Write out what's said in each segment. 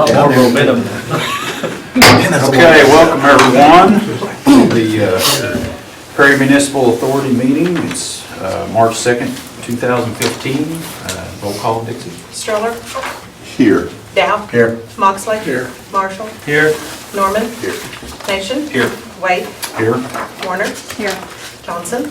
More momentum. Okay, welcome everyone to the Prairie Municipal Authority meeting. It's March 2nd, 2015. Roll call, Dixie. Stroller. Here. Dow. Here. Moxley. Here. Marshall. Here. Norman. Here. Nation. Here. Wade. Here. Warner. Here. Johnson.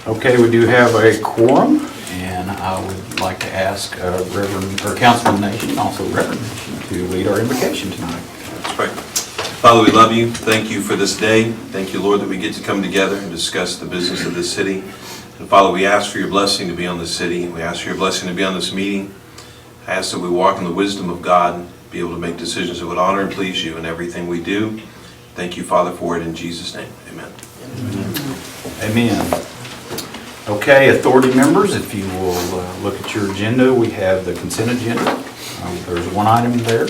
Okay, we do have a quorum, and I would like to ask Reverend, or Councilman Nation, and also Reverend Nation, to lead our invocation tonight. That's right. Father, we love you. Thank you for this day. Thank you, Lord, that we get to come together and discuss the business of this city. And Father, we ask for your blessing to be on this city. We ask for your blessing to be on this meeting. I ask that we walk in the wisdom of God, be able to make decisions that would honor and please you in everything we do. Thank you, Father, for it in Jesus' name. Amen. Amen. Okay, authority members, if you will look at your agenda, we have the consent agenda. There's one item there.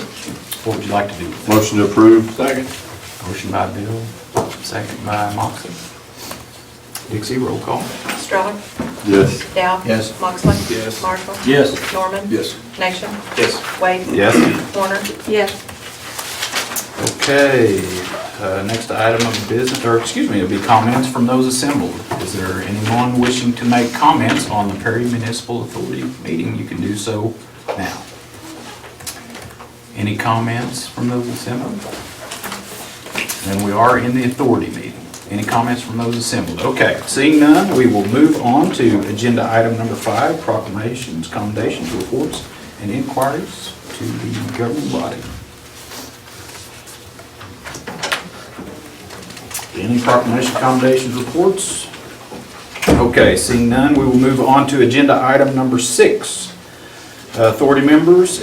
What would you like to do? Motion to approve. Second. Motion by Bill, second by Moxley. Dixie, roll call. Stroller. Yes. Dow. Yes. Moxley. Yes. Marshall. Yes. Norman. Yes. Nation. Yes. Wade. Yes. Warner. Yes. Okay, next item of business, or excuse me, it'll be comments from those assembled. Is there anyone wishing to make comments on the Perry Municipal Authority meeting? You can do so now. Any comments from those assembled? Then we are in the authority meeting. Any comments from those assembled? Okay, seeing none, we will move on to agenda item number 5, proclamations, commendations, reports, and inquiries to the governing body. Any proclamation, commendations, reports? Okay, seeing none, we will move on to agenda item number 6. Authority members,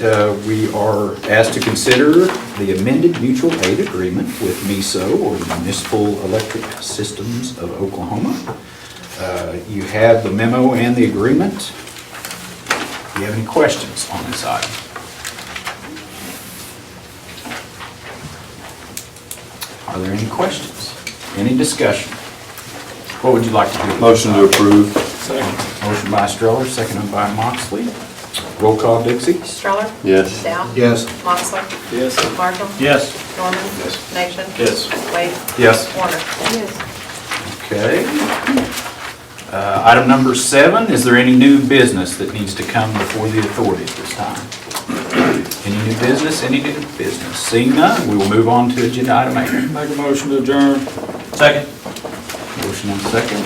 we are asked to consider the amended mutual aid agreement with MISO, or the Municipal Electric Systems of Oklahoma. You have the memo and the agreement. Do you have any questions on this item? Are there any questions? Any discussion? What would you like to do? Motion to approve. Second. Motion by Stroller, seconded by Moxley. Roll call, Dixie. Stroller. Yes. Dow. Yes. Moxley. Yes. Marshall. Yes. Norman. Yes. Nation. Yes. Wade. Yes. Warner. Yes. Okay. Item number 7, is there any new business that needs to come before the authority at this time? Any new business, any new business? Seeing none, we will move on to agenda item 8. Make a motion to adjourn. Second. Motion and second.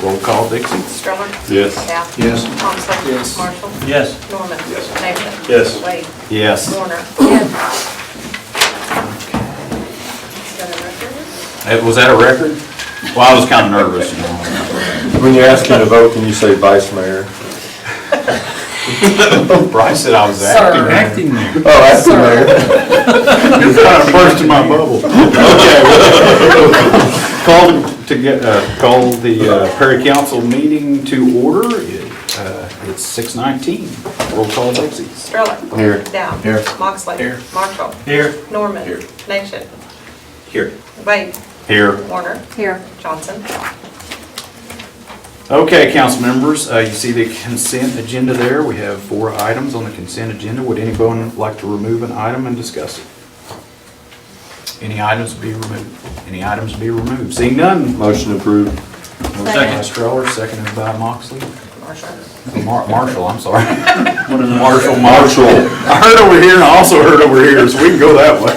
Roll call, Dixie. Stroller. Yes. Dow. Yes. Moxley. Yes. Marshall. Yes. Norman. Yes. Nation. Yes. Wade. Yes. Warner. Yes. Is that a record? Was that a record? Well, I was kind of nervous, you know. When you're asking to vote, can you say vice mayor? Bryce said I was acting. Oh, that's the mayor. It's kind of burst in my bubble. Okay. Call the Perry Council meeting to order. It's 6:19. Roll call, Dixie. Stroller. Here. Dow. Here. Moxley. Here. Marshall. Here. Norman. Here. Nation. Here. Wade. Here. Warner. Here. Johnson. Okay, council members, you see the consent agenda there. We have 4 items on the consent agenda. Would anyone like to remove an item and discuss it? Any items to be removed? Any items to be removed? Seeing none. Motion approved. Motion by Stroller, seconded by Moxley. Marshall. Marshall, I'm sorry. Marshall. I heard over here and I also heard over here, so we can go that way.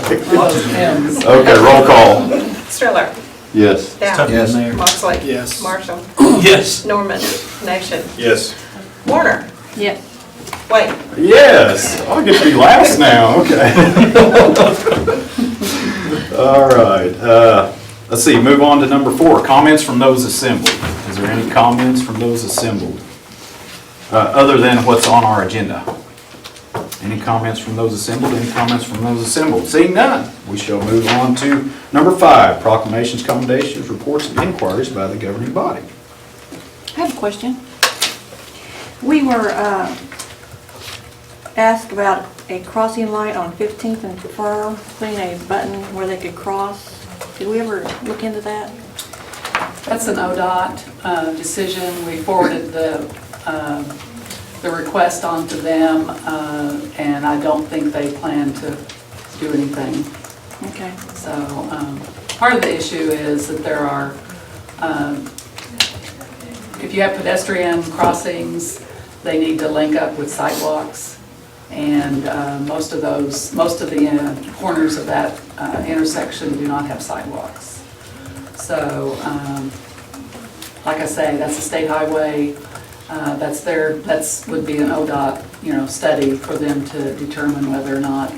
Okay, roll call. Stroller. Yes. Dow. Yes. Moxley. Yes. Marshall. Yes. Norman. Nation. Yes. Warner. Yes. Wade. Yes, I'll get to be last now, okay. All right, let's see, move on to number 4, comments from those assembled. Is there any comments from those assembled? Other than what's on our agenda? Any comments from those assembled? Any comments from those assembled? Seeing none, we shall move on to number 5, proclamations, commendations, reports, and inquiries by the governing body. I have a question. We were asked about a crossing light on 15th and Fur, putting a button where they could cross. Did we ever look into that? That's an ODOT decision. We forwarded the the request onto them, and I don't think they plan to do anything. Okay. So, part of the issue is that there are, if you have pedestrian crossings, they need to link up with sidewalks. And most of the corners of that intersection do not have sidewalks. So, like I say, that's a state highway. That's would be an ODOT, study for them to determine whether or not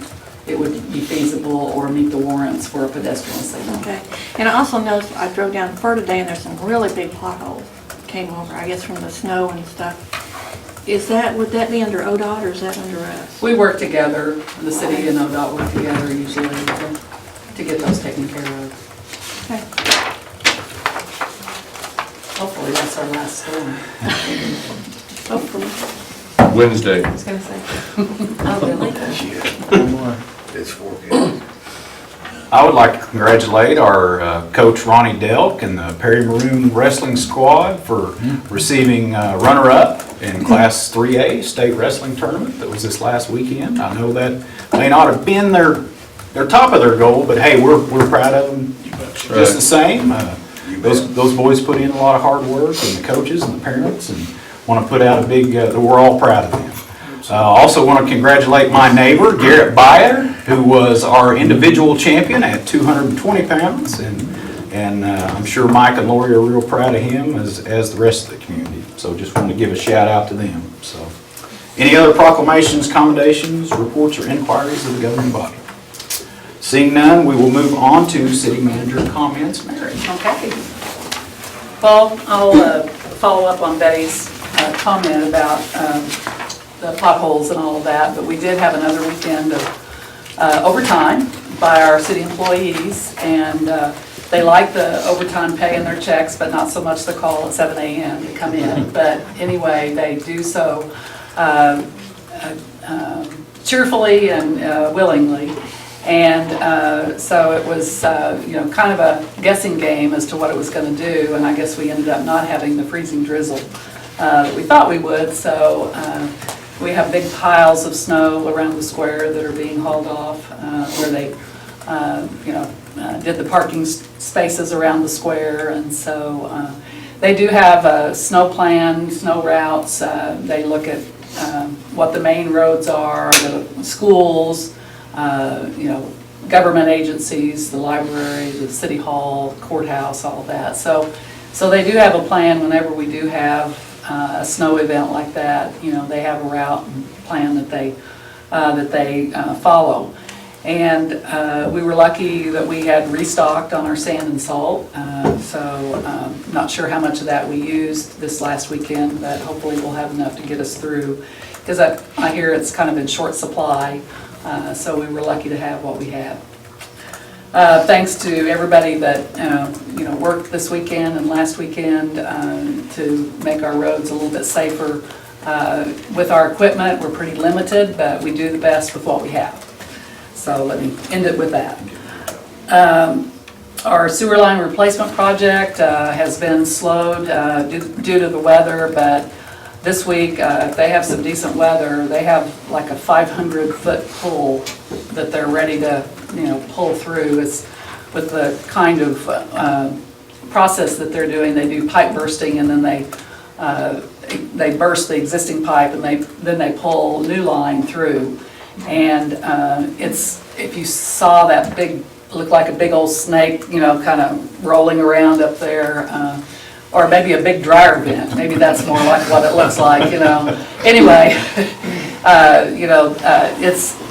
it would be feasible or meet the warrants for a pedestrian signal. Okay. And I also noticed, I drove down Fur today and there's some really big potholes came over, I guess from the snow and stuff. Would that be under ODOT or is that under us? We work together, the city and ODOT work together usually to get those taken care of. Okay. Hopefully that's our last storm. Hopefully. Wednesday. I was gonna say. Oh, really? It's 4 p.m. I would like to congratulate our coach Ronnie Delk and the Perry Maroon Wrestling Squad for receiving runner-up in Class 3A State Wrestling Tournament that was this last weekend. I know that may not have been their top of their goal, but hey, we're proud of them just the same. Those boys put in a lot of hard work, and the coaches and the parents, and want to put out a big, we're all proud of them. Also want to congratulate my neighbor, Garrett Byer, who was our individual champion at 220 pounds, and I'm sure Mike and Lori are real proud of him as the rest of the community. So just want to give a shout out to them. So, any other proclamations, commendations, reports, or inquiries of the governing body? Seeing none, we will move on to city manager comments. Mary. Okay. Well, I'll follow up on Betty's comment about the potholes and all of that, but we did have another weekend of overtime by our city employees, and they like the overtime pay in their checks, but not so much the call at 7 a.m. to come in. But anyway, they do so cheerfully and willingly. And so it was, kind of a guessing game as to what it was going to do, and I guess we ended up not having the freezing drizzle that we thought we would. So we have big piles of snow around the square that are being hauled off, where they, did the parking spaces around the square, and so they do have a snow plan, snow routes. They look at what the main roads are, the schools, government agencies, the library, the city hall, courthouse, all of that. So they do have a plan whenever we do have a snow event like that. They have a route and plan that they follow. And we were lucky that we had restocked on our sand and salt. So not sure how much of that we used this last weekend, but hopefully we'll have enough to get us through. Because I hear it's kind of in short supply. So we were lucky to have what we had. Thanks to everybody that worked this weekend and last weekend to make our roads a little bit safer. With our equipment, we're pretty limited, but we do the best with what we have. So let me end it with that. Our sewer line replacement project has been slowed due to the weather, but this week, if they have some decent weather, they have like a 500-foot pull that they're ready to, pull through. It's with the kind of process that they're doing. They do pipe bursting, and then they burst the existing pipe, and then they pull new line through. And if you saw that looked like a big old snake, kind of rolling around up there. Or maybe a big dryer vent. Maybe that's more like what it looks like, Anyway,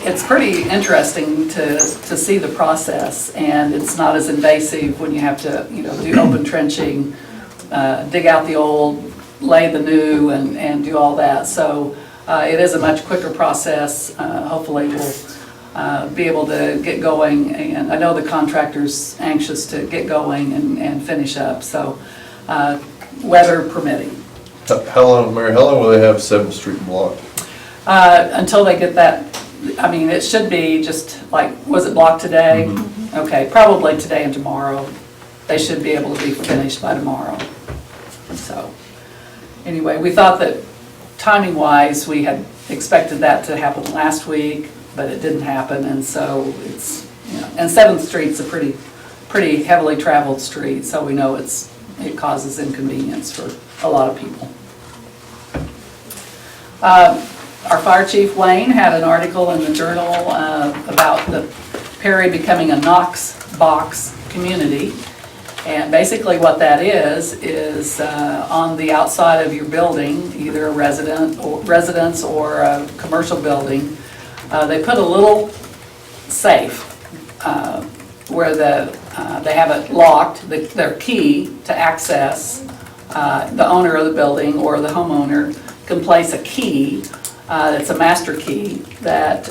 it's pretty interesting to see the process, and it's not as invasive when you have to, do open trenching, dig out the old, lay the new, and do all that. So it is a much quicker process. Hopefully we'll be able to get going, and I know the contractor's anxious to get going and finish up. So. Weather permitting. How long will they have 7th Street blocked? Until they get that, it should be just like, was it blocked today? Mm-hmm. Okay, probably today and tomorrow. They should be able to be finished by tomorrow. So, anyway, we thought that timing-wise, we had expected that to happen last week, but it didn't happen, and so it's, and 7th Street's a pretty heavily traveled street, so we know it causes inconvenience for a lot of people. Our fire chief, Wayne, had an article in the Journal about the Perry becoming a Knox box community. And basically what that is on the outside of your building, either a residence or a commercial building, they put a little safe where they have it locked, their key to access. The owner of the building or the homeowner can place a key, it's a master key, that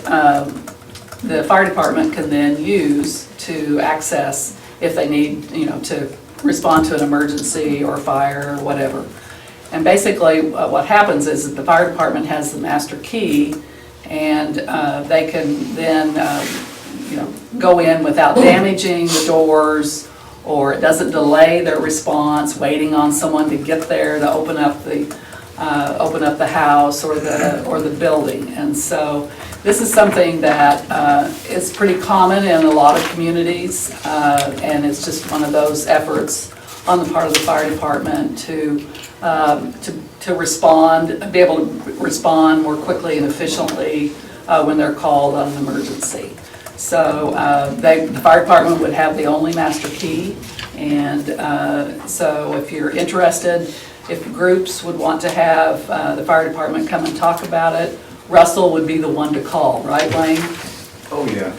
the fire department can then use to access if they need, to respond to an emergency or fire or whatever. And basically, what happens is that the fire department has the master key, and they can then, go in without damaging the doors, or it doesn't delay their response, waiting on someone to get there to open up the house or the building. And so this is something that is pretty common in a lot of communities, and it's just one of those efforts on the part of the fire department to respond, be able to respond more quickly and efficiently when they're called on an emergency. So the fire department would have the only master key, and so if you're interested, if groups would want to have the fire department come and talk about it, Russell would be the one to call, right, Wayne? Oh, yeah.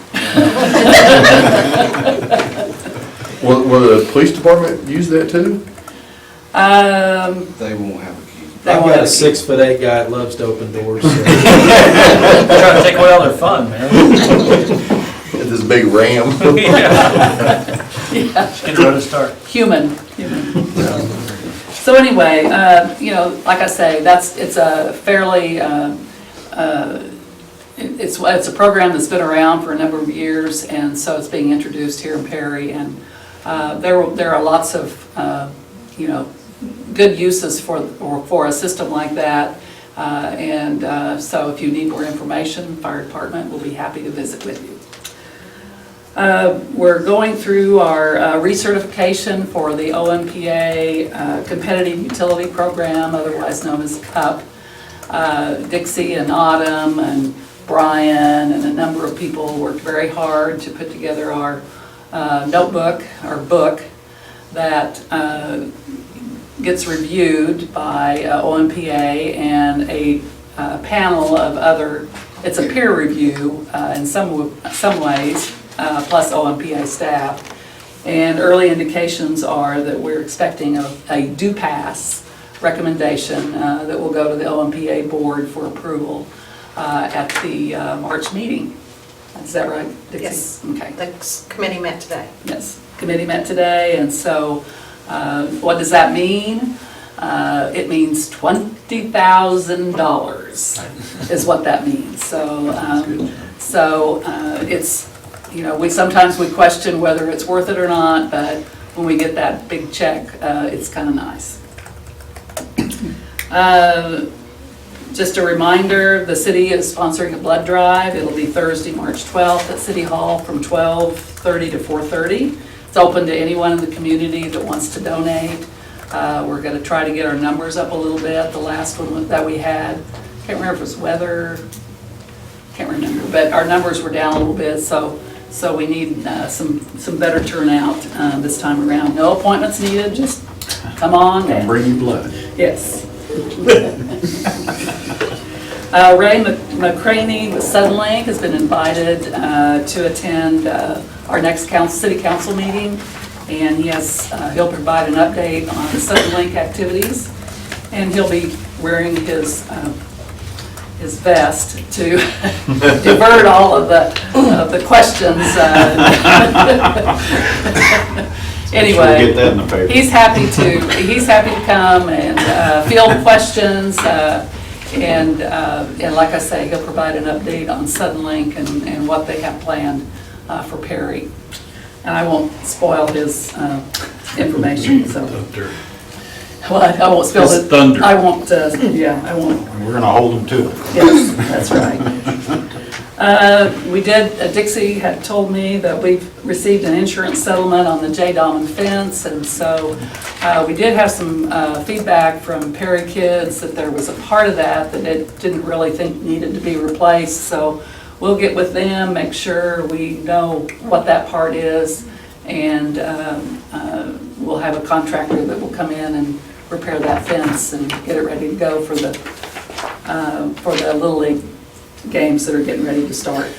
Will the police department use that too? They won't have a key. They I've won't got have a a 6'8" guy that loves to open doors. So. Trying to take away all their fun, man. This big ram. Just get ready to start. Human. So anyway, like I say, it's a fairly, it's a program that's been around for a number of years, and so it's being introduced here in Perry, and there are lots of, good uses for a system like that, and so if you need more information, fire department will be happy to visit with you. We're going through our recertification for the OMPA Competitive Utility Program, otherwise known as CUP. Dixie and Autumn and Brian and a number of people worked very hard to put together our notebook, our book, that gets reviewed by OMPA and a panel of other, it's a peer review in some ways, plus OMPA staff. And early indications are that we're expecting a do pass recommendation that will go to the OMPA board for approval at the March meeting. Is that right, Dixie? Yes. Okay. The committee met today. Yes, committee met today, and so what does that mean? It means $20,000 is what that means. So, it's, we sometimes question whether it's worth it or not, but when we get that big check, it's kind of nice. Just a reminder, the city is sponsoring a blood drive. It'll be Thursday, March 12th at City Hall from 12:30 to 4:30. It's open to anyone in the community that wants to donate. We're going to try to get our numbers up a little bit. The last one that we had, can't remember if it was weather, can't remember, but our numbers were down a little bit, so we need some better turnout this time around. No appointments needed, just come on. Come bring you blood. Yes. Ray McCraney with Suddenlink has been invited to attend our next city council meeting, and he'll provide an update on the Suddenlink activities, and he'll be wearing his vest to divert all of the questions. Anyway, Get that in the paper. he's happy to come and field questions, and like I say, he'll provide an update on Suddenlink and what they have planned for Perry. And I won't spoil his information, so. Well, I won't spill It's it. thunder. I won't, yeah, I won't. We're gonna hold them to it. Yes, that's right. We did, Dixie had told me that we've received an insurance settlement on the J. Dahman fence, and so we did have some feedback from Perry Kids that there was a part of that it didn't really think needed to be replaced, so we'll get with them, make sure we know what that part is, and we'll have a contractor that will come in and repair that fence and get it ready to go for the Little League games that are getting ready to start.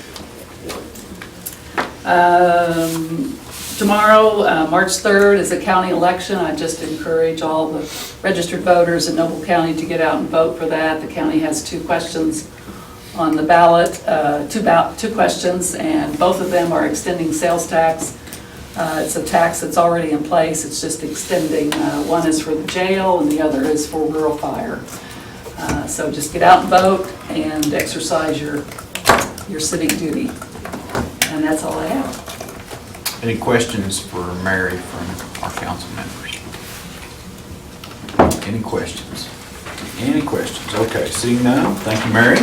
Tomorrow, March 3rd, is a county election. I just encourage all the registered voters in Noble County to get out and vote for that. The county has 2 questions on the ballot, two questions, and both of them are extending sales tax. It's a tax that's already in place, it's just extending. One is for the jail and the other is for rural fire. So just get out and vote and exercise your civic duty. And that's all I have. Any questions for Mary from our council members? Any questions? Any questions? Okay, seeing none, thank you, Mary.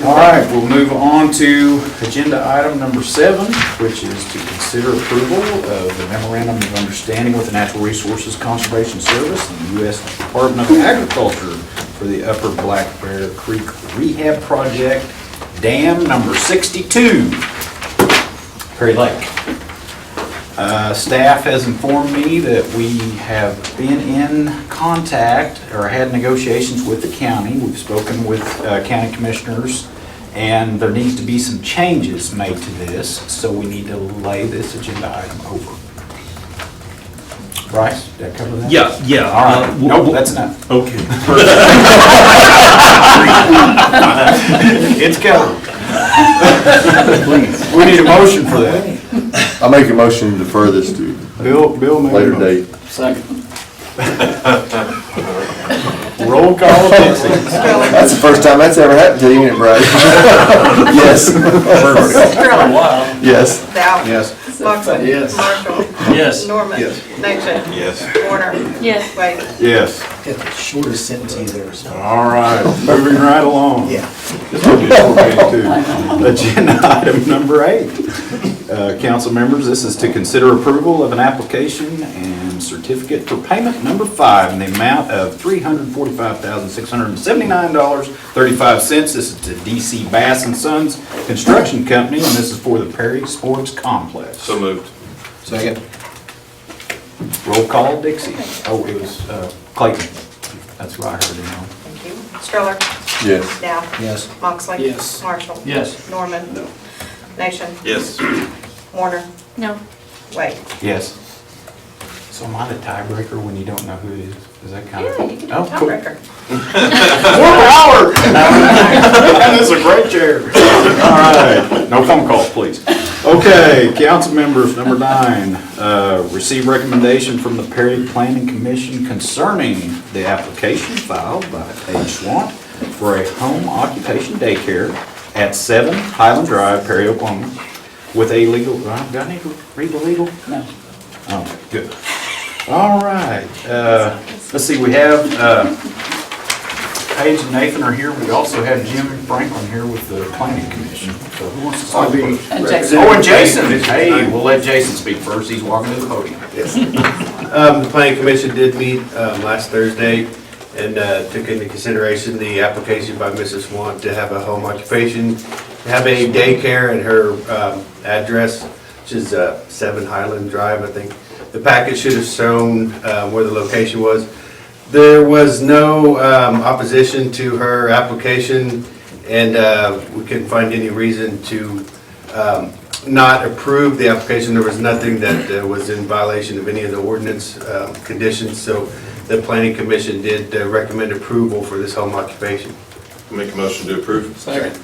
All right, we'll move on to agenda item number 7, which is to consider approval of the memorandum of understanding with the Natural Resources Conservation Service and the U.S. Department of Agriculture for the Upper Black Bear Creek Rehab Project, Dam number 62, Perry Lake. Staff has informed me that we have been in contact or had negotiations with the county. We've spoken with county commissioners, and there needs to be some changes made to this, so we need to lay this agenda item over. Bryce, did I cover that? Yeah. All right, nope, that's enough. Okay. It's covered. We need a motion for that. I make a motion to defer this to Bill made a later motion. date. Second. Roll call, Dixie. That's the first time that's ever happened to you, ain't it, Brad? Yes. For a while. Yes. Dow. Yes. Moxley. Yes. Marshall. Yes. Norman. Yes. Nation. Yes. Warner. Yes. Wade. Yes. Got the shortest sentence either, so. All right, moving right along. Yeah. This will be a short meeting, too. Agenda item number 8. Council members, this is to consider approval of an application and certificate for payment number 5 in the amount of $345,679.35. This is to DC Bass and Sons Construction Company, and this is for the Perry Sports Complex. So moved. Second. Roll call, Dixie. Oh, it was Clayton. That's what I heard him on. Thank you. Stroller. Yes. Dow. Yes. Moxley. Yes. Marshall. Yes. Norman. No. Nation. Yes. Warner. No. Wade. Yes. So am I the tiebreaker when you don't know who it is? Is that kind of? Yeah, you can do Oh, cool. tiebreaker. More power! That's a great chair. All right, no phone calls, please. Okay, council members, number 9, receive recommendation from the Perry Planning Commission concerning the application filed by Paige Swant for a home occupation daycare at 7 Highland Drive, Perry, Oklahoma, with a legal, do I need to read the legal? No. Oh, good. All right, let's see, we have, Paige and Nathan are here. We also have Jim Franklin here with the Planning Commission. So who wants to talk first? And Jason. Oh, and Jason. Hey, we'll let Jason speak first. He's walking to the podium. The planning commission did meet last Thursday and took into consideration the application by Mrs. Swant to have a home occupation, have a daycare at her address, which is 7 Highland Drive, I think. The packet should have shown where the location was. There was no opposition to her application, and we couldn't find any reason to not approve the application. There was nothing that was in violation of any of the ordinance conditions, so the planning commission did recommend approval for this home occupation. Make a motion to approve. Second.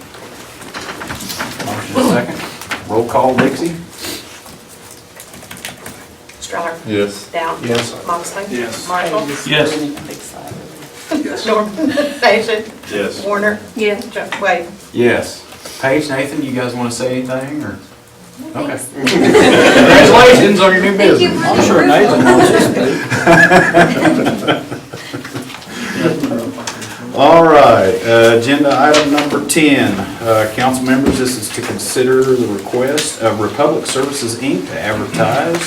Motion and second. Roll call, Dixie. Stroller. Yes. Dow. Yes. Moxley. Yes. Marshall. Yes. Norman. Nation. Yes. Warner. Yes. Wade. Yes. Paige, Nathan, you guys want to say anything, or? Okay. Congratulations on your new Thank you business. for I'm the sure Nathan approval. wants it. All right, agenda item number 10. Council members, this is to consider the request of Republic Services, Inc. to advertise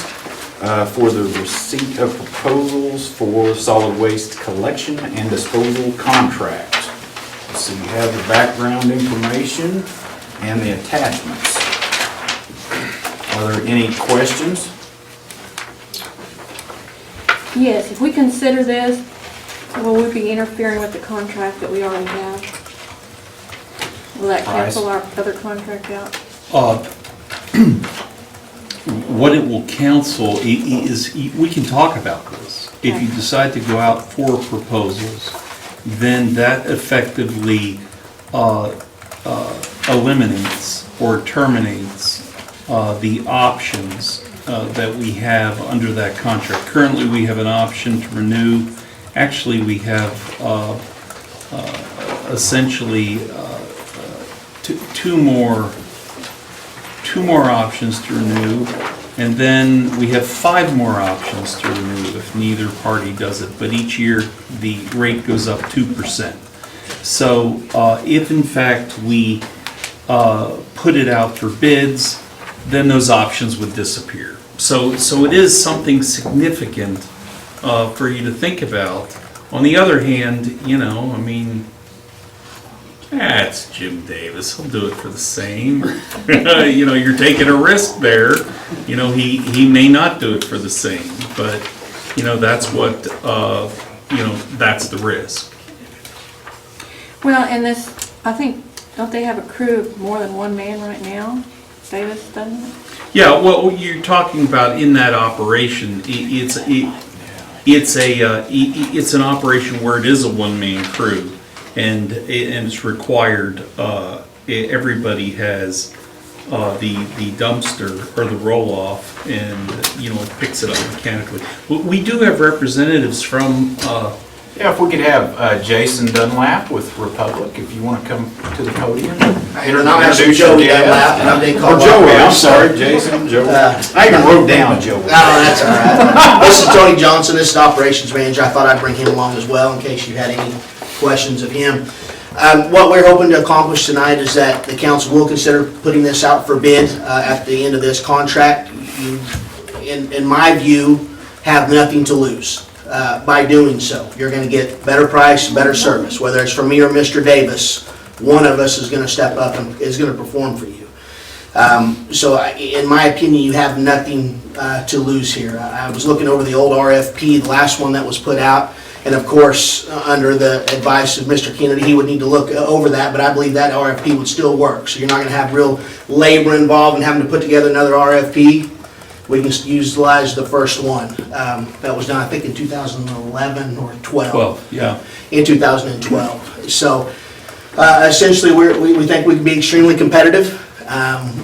for the receipt of proposals for solid waste collection and disposal contract. So you have the background information and the attachments. Are there any questions? Yes, if we consider this, will we be interfering with the contract that we already have? Will that cancel our other contract out? What it will cancel is, we can talk about this. If you decide to go out for proposals, then that effectively eliminates or terminates the options that we have under that contract. Currently, we have an option to renew. Actually, we have essentially two more options to renew, and then we have 5 more options to renew if neither party does it. But each year, the rate goes up 2%. So if in fact we put it out for bids, then those options would disappear. So it is something significant for you to think about. On the other hand, you know, I mean, it's Jim Davis, he'll do it for the same. You know, you're taking a risk there. You know, he may not do it for the same, but, you know, that's what, you know, that's the risk. Well, and this, I think, don't they have a crew of more than one man right now? Davis doesn't it? Yeah, well, you're talking about in that operation, it's an operation where it is a one-man crew, and it's required, everybody has the dumpster or the roll-off, and, you know, it picks it up mechanically. We do have representatives from, Yeah, if we could have Jason Dunlap with Republic, if you want to come to the podium. I'm actually Joey Dunlap, and I'm being Or called Joey, I'm Robert. sorry, Jason, Joey. Uh, I even wrote down Joey. No, that's all right. This is Tony Johnson, this is the operations manager. I thought I'd bring him along as well in case you had any questions of him. What we're hoping to accomplish tonight is that the council will consider putting this out for bid at the end of this contract. You, in my view, have nothing to lose by doing so. You're going to get better price, better service. Whether it's from me or Mr. Davis, one of us is going to step up and is going to perform for you. In my opinion, you have nothing to lose here. I was looking over the old RFP, the last one that was put out, and of course, under the advice of Mr. Kennedy, he would need to look over that, but I believe that RFP would still work. So you're not going to have real labor involved in having to put together another RFP. We can utilize the first one. That was done, I think, in 2011 or 12. 12, yeah. In 2012. So essentially, we think we can be extremely competitive.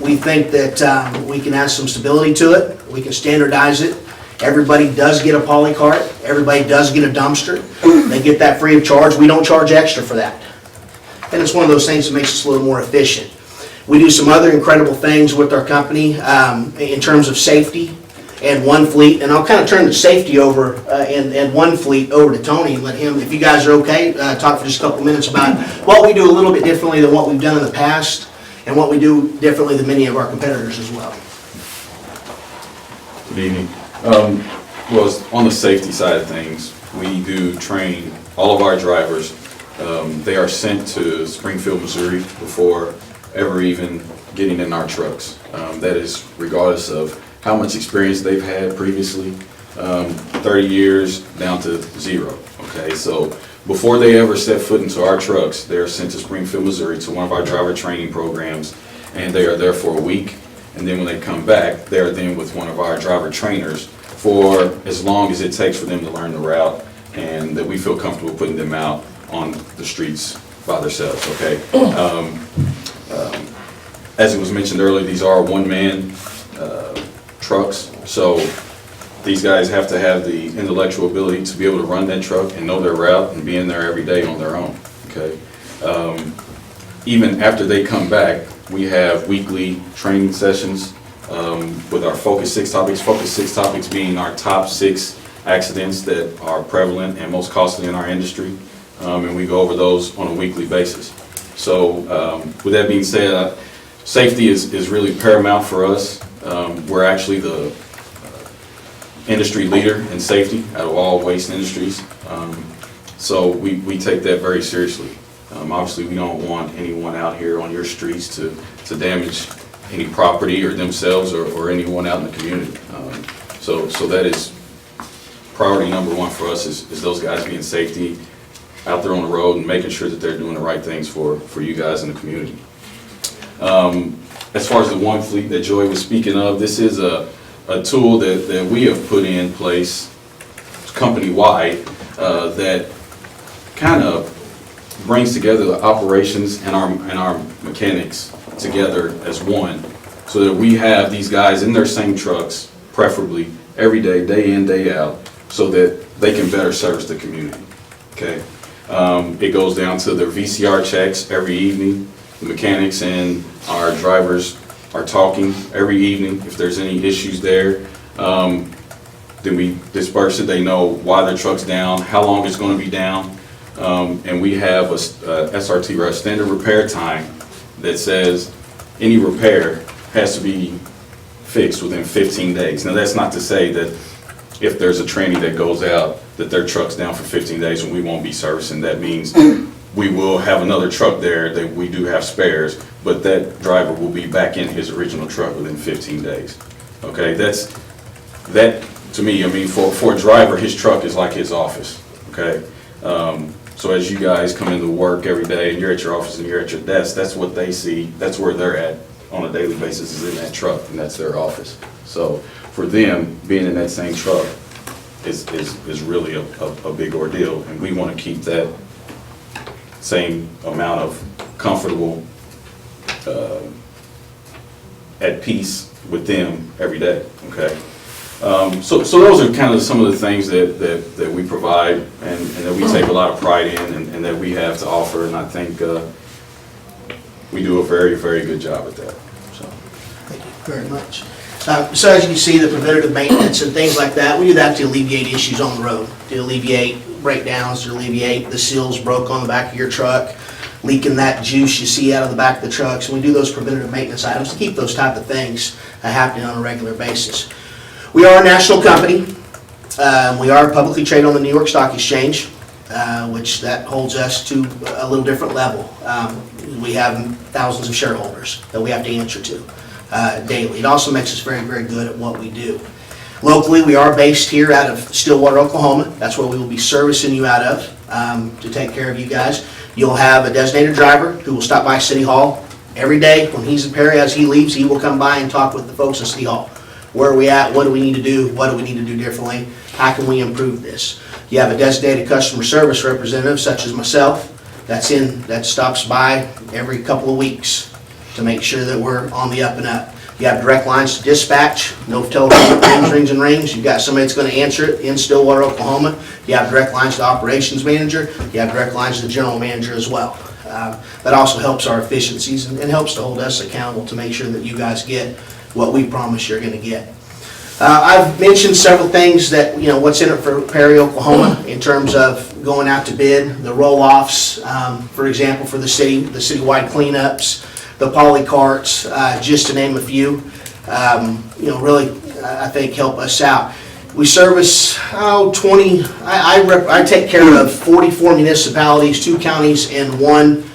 We think that we can add some stability to it. We can standardize it. Everybody does get a poly cart. Everybody does get a dumpster. They get that free of charge. We don't charge extra for that. And it's one of those things that makes us a little more efficient. We do some other incredible things with our company in terms of safety and One Fleet. And I'll kind of turn the safety over and One Fleet over to Tony and let him, if you guys are okay, talk for just a couple minutes about what we do a little bit differently than what we've done in the past and what we do differently than many of our competitors as well. Good evening. Well, on the safety side of things, we do train all of our drivers. They are sent to Springfield, Missouri before ever even getting in our trucks. That is regardless of how much experience they've had previously, 30 years down to 0, okay? So before they ever set foot into our trucks, they're sent to Springfield, Missouri to one of our driver training programs, and they are there for a week. And then when they come back, they're then with one of our driver trainers for as long as it takes for them to learn the route, and that we feel comfortable putting them out on the streets by themselves, okay? As it was mentioned earlier, these are one-man trucks, so these guys have to have the intellectual ability to be able to run that truck and know their route and be in there every day on their own, okay? Even after they come back, we have weekly training sessions with our Focus 6 topics being our top 6 accidents that are prevalent and most costly in our industry. And we go over those on a weekly basis. So with that being said, safety is really paramount for us. We're actually the industry leader in safety out of all waste industries. So we take that very seriously. Obviously, we don't want anyone out here on your streets to damage any property or themselves or anyone out in the community. So that is priority number one for us is those guys being safety out there on the road and making sure that they're doing the right things for you guys in the community. As far as the One Fleet that Joy was speaking of, this is a tool that we have put in place company-wide that kind of brings together the operations and our mechanics together as one, so that we have these guys in their same trucks, preferably every day, day in, day out, so that they can better service the community. Okay, it goes down to their VCR checks every evening. The mechanics and our drivers are talking every evening. If there's any issues there, then we disperse it. They know why their truck's down, how long it's going to be down. And we have a SRT, or a standard repair time, that says any repair has to be fixed within 15 days. Now, that's not to say that if there's a trainee that goes out, that their truck's down for 15 days and we won't be servicing. That means we will have another truck there that we do have spares, but that driver will be back in his original truck within 15 days. Okay, that to me, I mean, for a driver, his truck is like his office. Okay. So as you guys come into work every day and you're at your office and you're at your desk, that's what they see. That's where they're at on a daily basis, is in that truck, and that's their office. So for them, being in that same truck is really a big ordeal, and we want to keep that same amount of comfortable, at peace with them every day. Okay. So those are kind of some of the things that we provide and that we take a lot of pride in and that we have to offer, and I think we do a very, very good job at that. So. Thank you very much. So as you can see, the preventative maintenance and things like that, we do that to alleviate issues on the road, to alleviate breakdowns, to alleviate the seals broke on the back of your truck, leaking that juice you see out of the back of the trucks. And we do those preventative maintenance items to keep those type of things happening on a regular basis. We are a national company. We are publicly traded on the New York Stock Exchange, which that holds us to a little different level. We have thousands of shareholders that we have to answer to daily. It also makes us very, very good at what we do. Locally, we are based here out of Stillwater, Oklahoma. That's where we will be servicing you out of to take care of you guys. You'll have a designated driver who will stop by City Hall every day. When he's in Perry, as he leaves, he will come by and talk with the folks at City Hall. Where are we at? What do we need to do? What do we need to do differently? How can we improve this? You have a designated customer service representative, such as myself, that stops by every couple of weeks to make sure that we're on the up and up. You have direct lines to dispatch, no telephone rings and rings. You've got somebody that's going to answer it in Stillwater, Oklahoma. You have direct lines to operations manager. You have direct lines to the general manager as well. That also helps our efficiencies and helps to hold us accountable to make sure that you guys get what we promise you're going to get. I've mentioned several things that, what's in it for Perry, Oklahoma, in terms of going out to bid, the roll-offs, for example, for the citywide cleanups, the poly carts, just to name a few, really, I think help us out. We service 20, I take care of 44 municipalities, 2 counties, and 1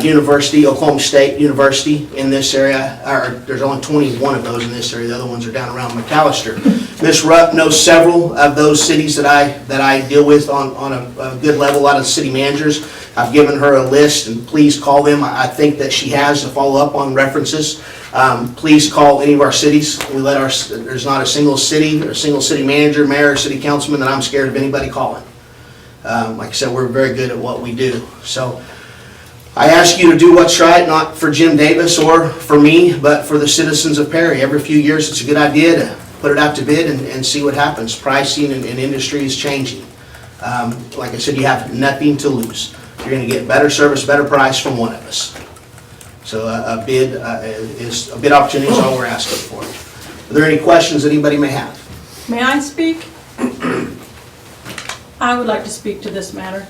university, Oklahoma State University in this area. There's only 21 of those in this area. The other ones are down around McAllister. Ms. Rupp knows several of those cities that I deal with on a good level. A lot of the city managers, I've given her a list, and please call them. I think that she has to follow up on references. Please call any of our cities. There's not a single city or a single city manager, mayor, or city councilman that I'm scared of anybody calling. Like I said, we're very good at what we do. So I ask you to do what's right, not for Jim Davis or for me, but for the citizens of Perry. Every few years, it's a good idea to put it out to bid and see what happens. Pricing and industry is changing. Like I said, you have nothing to lose. You're going to get better service, better price from one of us. So a bid a bid opportunity is all we're asking for. Are there any questions anybody may have? May I speak? I would like to speak to this matter.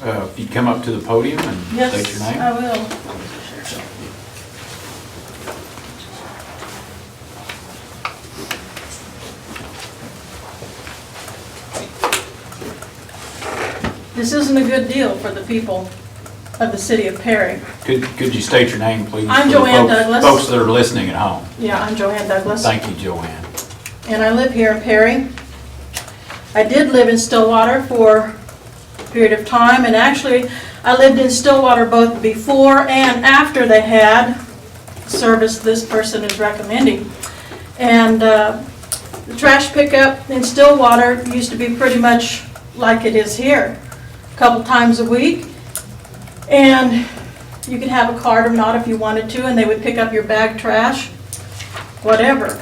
If you come up to the podium and state your Yes, name. I will. This isn't a good deal for the people of the city of Perry. Could you state your name, please? I'm for the Joanne folks- Douglas. Folks that are listening at home. Yeah, I'm Joanne Douglas. Thank you, Joanne. And I live here in Perry. I did live in Stillwater for a period of time, and actually, I lived in Stillwater both before and after they had service this person is recommending. And the trash pickup in Stillwater used to be pretty much like it is here, a couple times a week. And you could have a cart or not if you wanted to, and they would pick up your bag trash, whatever.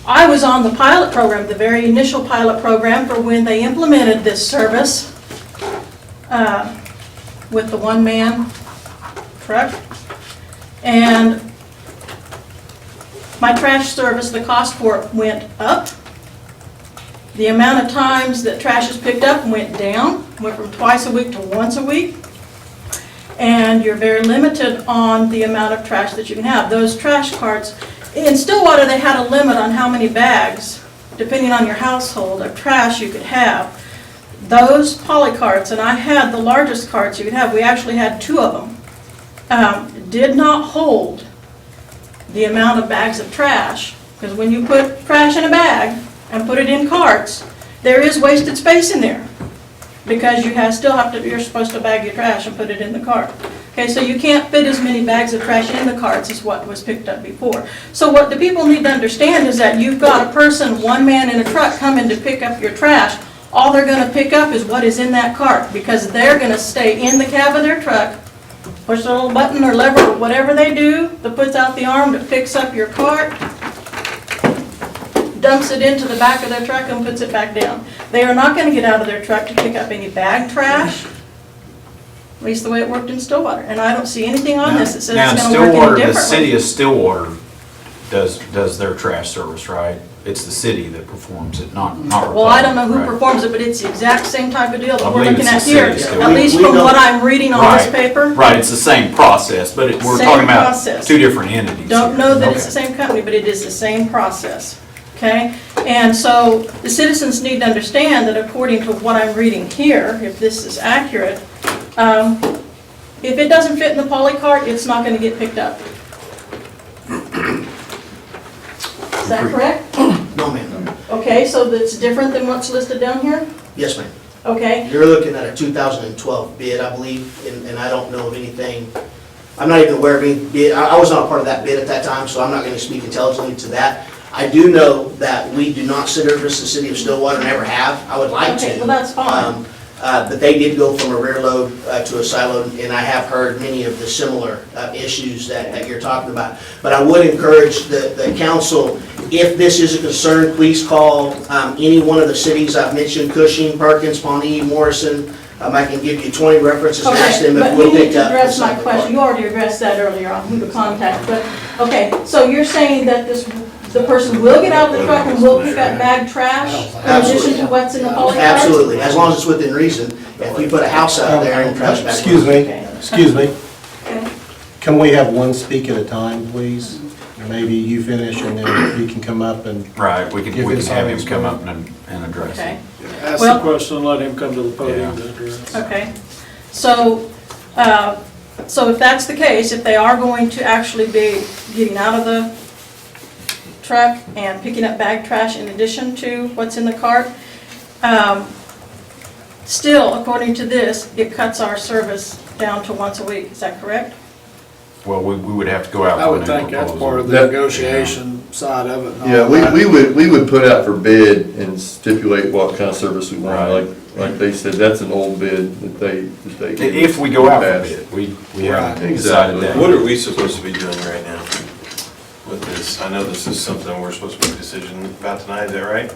I was on the pilot program, the very initial pilot program for when they implemented this service with the one-man truck. And my trash service, the cost for it went up. The amount of times that trash is picked up went down, went from twice a week to once a week. And you're very limited on the amount of trash that you can have. Those trash carts, in Stillwater, they had a limit on how many bags, depending on your household, of trash you could have. Those poly carts, and I had the largest carts you could have, we actually had 2 of them, did not hold the amount of bags of trash. Because when you put trash in a bag and put it in carts, there is wasted space in there. Because you're supposed to bag your trash and put it in the cart. Okay, so you can't fit as many bags of trash in the carts as what was picked up before. So what the people need to understand is that you've got a person, one man in a truck coming to pick up your trash. All they're gonna pick up is what is in that cart, because they're gonna stay in the cab of their truck, push the little button or lever, or whatever they do, that puts out the arm that picks up your cart, dumps it into the back of their truck and puts it back down. They are not gonna get out of their truck to pick up any bag trash, at least the way it worked in Stillwater. And I don't see anything on this that says Now, in it's gonna work any Stillwater, differently. the city of Stillwater does their trash service, right? It's the city that performs it, not Well, I don't know who Republic, right? performs it, but it's the exact same type of deal I that we're believe looking it's at the here. city still. At least We from don't- what I'm reading on this Right. paper. Right, it's the same process, but we're Same talking about process. 2 different entities. Don't here. know that it's Okay. the same company, but it is the same process, okay? And so the citizens need to understand that according to what I'm reading here, if this is accurate, if it doesn't fit in the poly cart, it's not gonna get picked up. Is that correct? No, ma'am. Okay, so that's different than what's listed down here? Yes, ma'am. Okay, You're looking at a 2012 bid, I believe, and I don't know of anything, I'm not even aware of any bid, I was not a part of that bid at that time, so I'm not going to speak intelligently to that. I do know that we do not service the city of Stillwater, never have, I would like to. Okay, well, that's fine. But they did go from a rear load to a side load, and I have heard many of the similar issues that you're talking about. But I would encourage the council, if this is a concern, please call any one of the cities I've mentioned, Cushing, Perkins, Pawnee, Morrison. I can give you 20 references and ask okay, them if but we'll you need pick to up. address my the question. You already addressed that earlier on who to contact, but, okay, so you're saying that the person will get out of the truck and will pick up bag trash in addition to what's in the poly cart? Absolutely, as long as it's within reason. If you put a house out there and trash back. Excuse me, excuse me. Okay. Can we have one speak at a time, please? Maybe you finish and then he can come up and, Right, we can Give his have him comments come going. up and address Okay, it. Ask Well- the question and let him come to the podium to address. okay. So, so if that's the case, if they are going to actually be getting out of the truck and picking up bag trash in addition to what's in the cart, still, according to this, it cuts our service down to once a week, is that correct? Well, we would have to go out. I for would a new think that's proposal. part of the That- negotiation side of it. and all Yeah, that. we would put out for bid and stipulate what kind of service we want, Right. like they said, that's an old bid that they. did If we go out for in the bid, we Right. haven't decided that. What are we supposed to be doing right now with this? I know this is something we're supposed to make a decision about tonight, is that right?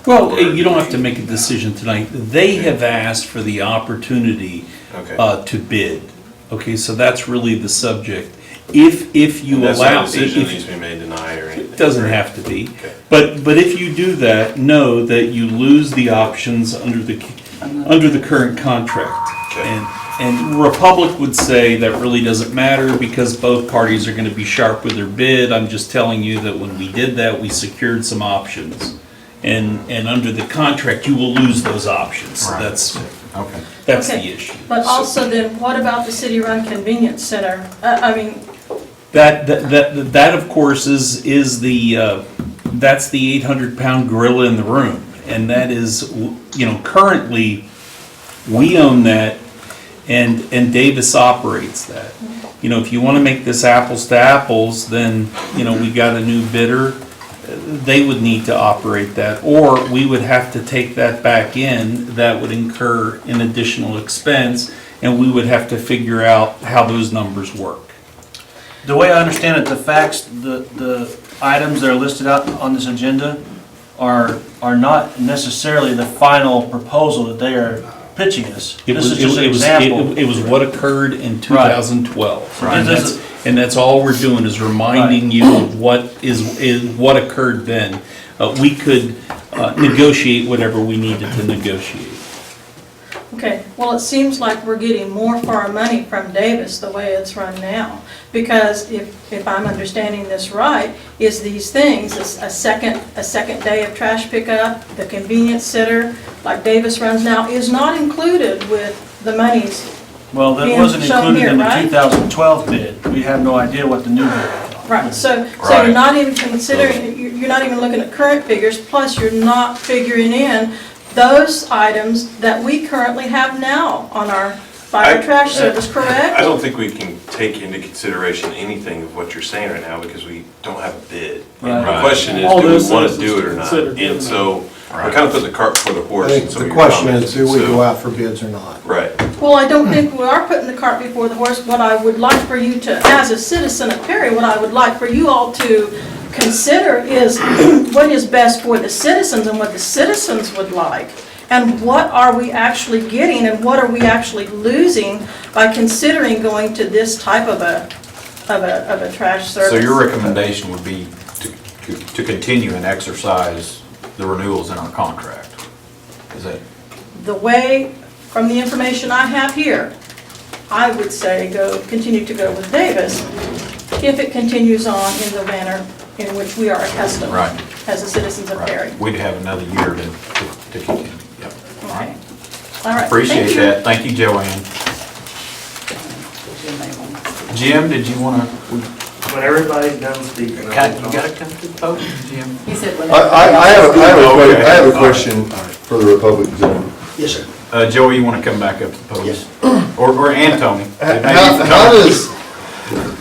Well, you don't have to make a decision tonight. They have asked for the opportunity Okay. to bid. Okay, so that's really the subject. If you That's allow. not a decision if- that needs to be made tonight or anything. It doesn't have to be. Okay. But if you do that, know that you lose the options under the current contract. Okay. And Republic would say that really doesn't matter because both parties are gonna be sharp with their bid. I'm just telling you that when we did that, we secured some options. And under the contract, you will lose those options. Right. That's Okay. the issue. But also then, what about the city-run convenience center? That of course is the, that's the 800-pound gorilla in the room. And that is, currently, we own that and Davis operates that. If you want to make this apples to apples, then, we got a new bidder. They would need to operate that, or we would have to take that back in. That would incur an additional expense, and we would have to figure out how those numbers work. The way I understand it, the facts, the items that are listed out on this agenda are not necessarily the final proposal that they are pitching us. This is just an example. It was what occurred in 2012. Right. And that's all we're doing is reminding you of what occurred then. We could negotiate whatever we needed to negotiate. Okay, well, it seems like we're getting more for our money from Davis the way it's run now. Because if I'm understanding this right, is these things, a second day of trash pickup, the convenience center, like Davis runs now, is not included with the monies. Well, that being wasn't shown included here, in the right? 2012 bid. We have no idea what the new bid is. Right, so Right. you're not even considering, you're not even looking at current figures, plus you're not figuring in those items that we currently have now on our fire trash service, correct? I don't think we can take into consideration anything of what you're saying right now because we don't have a bid. And the Right. question is, All do we those want to citizens do it or not? consider doing And so, we're kind of putting the cart before the I horse. think in some the of your question comments. is, do we So- go out for bids or not? Right. Well, I don't think we are putting the cart before the horse. What I would like for you to, as a citizen of Perry, what I would like for you all to consider is what is best for the citizens and what the citizens would like. And what are we actually getting and what are we actually losing by considering going to this type of a trash service? So your recommendation would be to continue and exercise the renewals in our contract? Is that? The way, from the information I have here, I would say continue to go with Davis if it continues on in the manner in which we are accustomed Right. as the citizens of Perry. Right. We'd have another year to continue. Yep. Okay. All right. Appreciate Thank you. that. Thank you, Joanne. Jim, did you want to? When everybody's done speaking. You gotta come to the podium, Jim. He said when. I have a Okay. question for the Republic zone. Yes, sir. Joey, you want to come back up to the podium? Or and Tony. How does,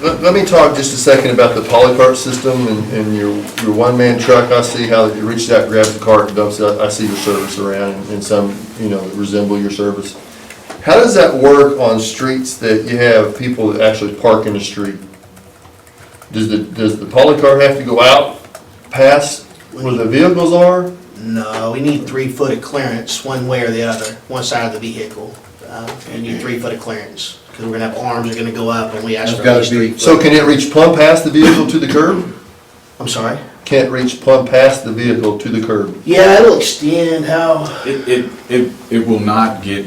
let me talk just a second about the polycart system and your one-man truck. I see how you reach out, grabs the cart and dumps it. I see your service around and some, resemble your service. How does that work on streets that you have people that actually park in the street? Does the polycart have to go out past where the vehicles are? No, we need 3 foot of clearance, one way or the other, one side of the vehicle. We need 3 foot of clearance, because we're gonna have arms that are gonna go up, and we ask It's for gotta at least 3 be, foot. so can it reach plumb past the vehicle to the curb? I'm sorry? Can't reach plumb past the vehicle to the curb? Yeah, it'll extend how, It will not get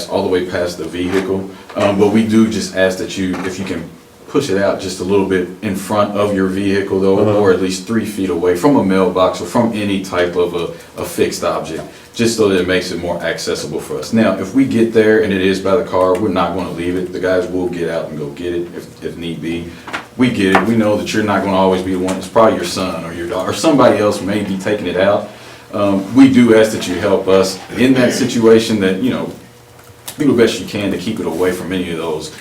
all the way past the vehicle, but we do just ask that if you can push it out just a little bit in front of your vehicle though, or at least 3 feet away from a mailbox or from any type of a fixed object, just so that it makes it more accessible for us. Now, if we get there and it is by the car, we're not gonna leave it. The guys will get out and go get it if need be. We get it. We know that you're not gonna always be the one. It's probably your son or your daughter, or somebody else may be taking it out. We do ask that you help us in that situation, that, do the best you can to keep it away from any of those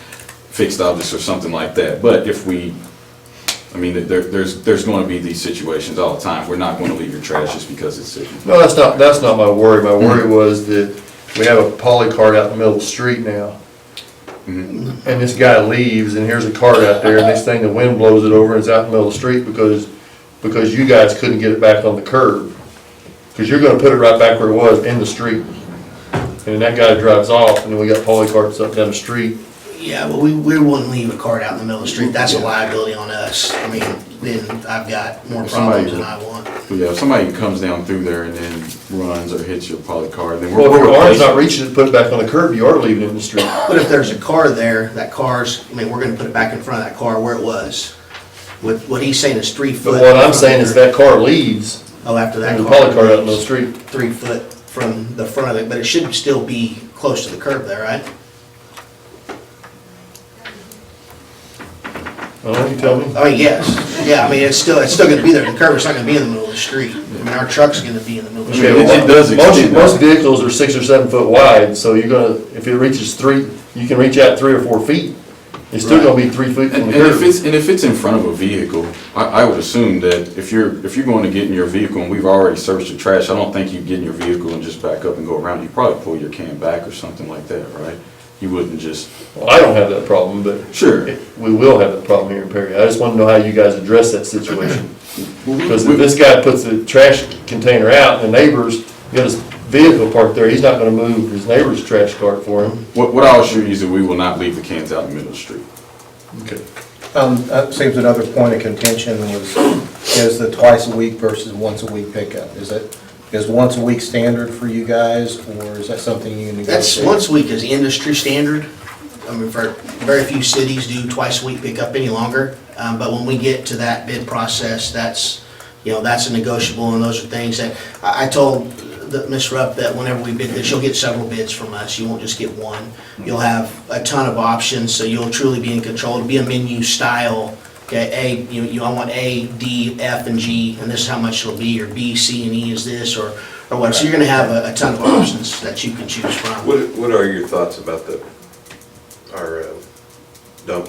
fixed objects or something like that. But if there's going to be these situations all the time. We're not going to leave your trash just because it's sitting. No, that's not my worry. My worry was that we have a poly cart out in the middle of the street now. And this guy leaves and here's a cart out there and next thing the wind blows it over and it's out in the middle of the street because you guys couldn't get it back on the curb. Because you're gonna put it right back where it was, in the street. And that guy drives off and then we got poly carts up down the street. Yeah, but we wouldn't leave a cart out in the middle of the street. That's a liability on us. I mean, then I've got more problems than I want. Yeah, if somebody comes down through there and then runs or hits your poly car, then Well, if your arm's not replacing. reaching to put it back on the curb, you are leaving it in the street. But if there's a car there, that car's, I mean, we're gonna put it back in front of that car where it was. What he's saying is 3 foot. But what I'm saying is that car leaves, Oh, after that and the car. poly car out in the street. 3 foot from the front of it, but it should still be close to the curb there, right? Oh, you tell me. I mean, yes, yeah, I mean, it's still gonna be there, the curb is not gonna be in the middle of the street. I mean, our truck's gonna be in the middle of the Okay, street. It does extend. Most vehicles are 6 or 7 foot wide, so you're gonna, if it reaches 3, you can reach out 3 or 4 feet. It's still gonna be 3 feet from And the if curb. it's in front of a vehicle, I would assume that if you're going to get in your vehicle and we've already searched the trash, I don't think you get in your vehicle and just back up and go around. You probably pull your can back or something like that, right? You wouldn't just. Well, I don't have that problem, but Sure. we will have that problem here in Perry. I just wanna know how you guys address that situation. Because if this guy puts the trash container out and the neighbors, got his vehicle parked there, he's not gonna move his neighbor's trash cart for him. What I'll assure you is that we will not leave the cans out in the middle of the street. Okay. That seems another point of contention is the twice a week versus once a week pickup. Is once a week standard for you guys, or is that something you negotiate? That's, once a week is industry standard. I mean, very few cities do twice a week pickup any longer. But when we get to that bid process, that's a negotiable, and those are things that, I told Ms. Rupp that whenever we bid this, you'll get several bids from us. You won't just get one. You'll have a ton of options, so you'll truly be in control. It'll be a menu style. Okay, I want A, D, F, and G, and this is how much it'll be, or B, C, and E is this, or what. So you're gonna have a ton of options that you can choose from. What are your thoughts about our dump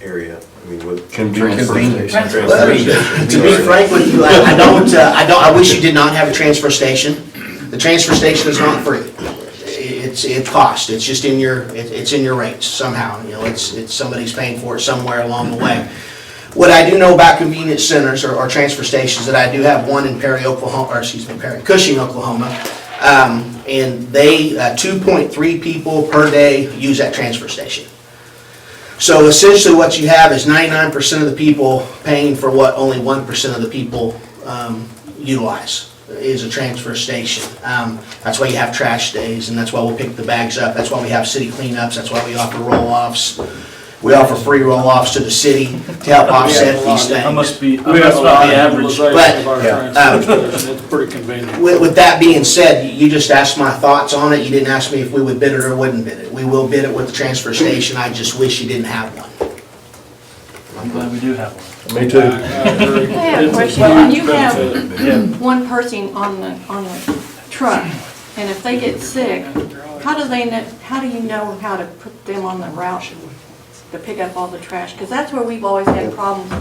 area? I mean, what? Convenience. To be frank with you, I wish you did not have a transfer station. The transfer station is not free. It costs, it's just in your rates somehow, it's somebody's paying for it somewhere along the way. What I do know about convenience centers or transfer stations, that I do have one in Cushing, Oklahoma. And they, 2.3 people per day use that transfer station. So essentially what you have is 99% of the people paying for what only 1% of the people utilize, is a transfer station. That's why you have trash days, and that's why we'll pick the bags up. That's why we have city cleanups. That's why we offer roll-offs. We offer free roll-offs to the city to help offset these I things. must be, We have that's a about lot the of average. utilization of our But, transfer station. It's pretty convenient. With that being said, you just asked my thoughts on it. You didn't ask me if we would bid it or wouldn't bid it. We will bid it with the transfer station. I just wish you didn't have one. I'm glad we do have one. Me too. I agree. I have a It's question. benefit. When you have one person on the truck, and if they get sick, how do you know how to put them on the route to pick up all the trash? Because that's where we've always had problems.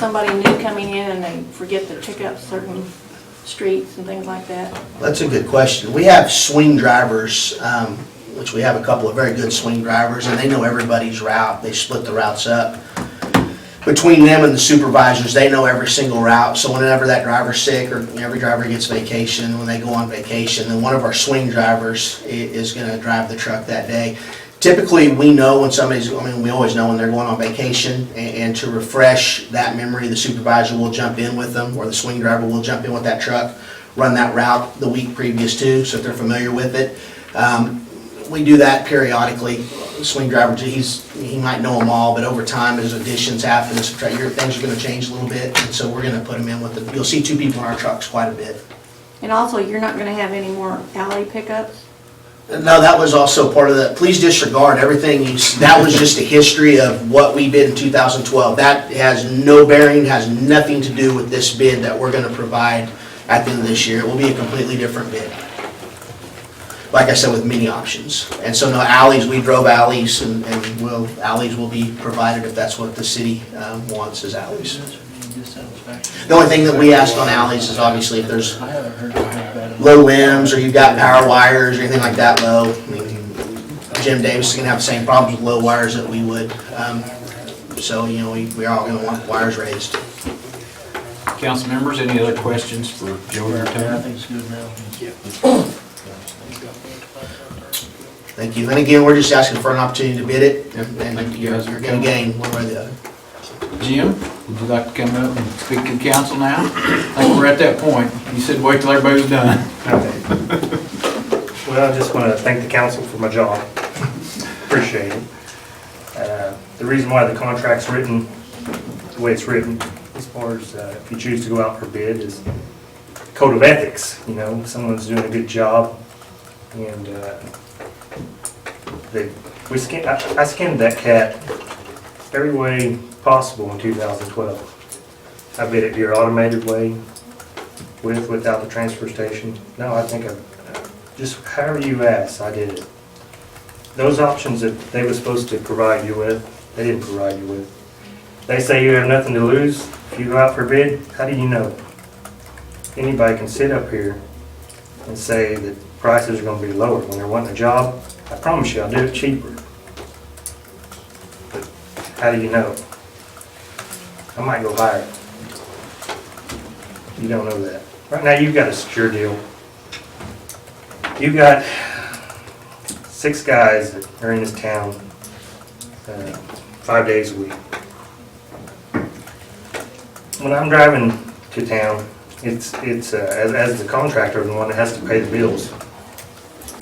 Somebody new coming in and they forget to pick up certain streets and things like that. That's a good question. We have swing drivers, which we have a couple of very good swing drivers, and they know everybody's route. They split the routes up. Between them and the supervisors, they know every single route. So whenever that driver's sick, or every driver gets vacation, when they go on vacation, then one of our swing drivers is gonna drive the truck that day. Typically, we know when we always know when they're going on vacation, and to refresh that memory, the supervisor will jump in with them, or the swing driver will jump in with that truck, run that route the week previous to, so if they're familiar with it. We do that periodically. The swing driver, he might know them all, but over time, as additions happen, things are gonna change a little bit, and so we're gonna put them in with it. You'll see two people in our trucks quite a bit. And also, you're not gonna have any more alley pickups? No, that was also part of the, please disregard everything that was just a history of what we bid in 2012. That has no bearing, has nothing to do with this bid that we're gonna provide at the end of this year. It will be a completely different bid. Like I said, with many options. And so no alleys, we drove alleys, and alleys will be provided if that's what the city wants, is alleys. The only thing that we ask on alleys is obviously if there's low limbs, or you've got power wires, or anything like that low. I mean, Jim Davis is gonna have the same problems with low wires that we would. So, we are all gonna want wires raised. Council members, any other questions for Joey or I Terry? think it's good now. Thank you. And again, we're just asking for an opportunity to bid it, and you're gonna gain one way or the other. Jim, would you like to come up and speak to the council now? I think we're at that point. You said wait till everybody was done. Well, I just want to thank the council for my job. Appreciate it. The reason why the contract's written the way it's written, as far as if you choose to go out for bid, is code of ethics. You know, someone's doing a good job, and I skinned that cat every way possible in 2012. I bid it your automated way, without the transfer station. No, I think just however you asked, I did it. Those options that they were supposed to provide you with, they didn't provide you with. They say you have nothing to lose if you go out for bid. How do you know? Anybody can sit up here and say that prices are going to be lower when they're wanting a job. I promise you, I'll do it cheaper. But how do you know? I might go higher. You don't know that. Right now, you've got a secure deal. You've got 6 guys that are in this town 5 days a week. When I'm driving to town, it's as the contractor, the one that has to pay the bills.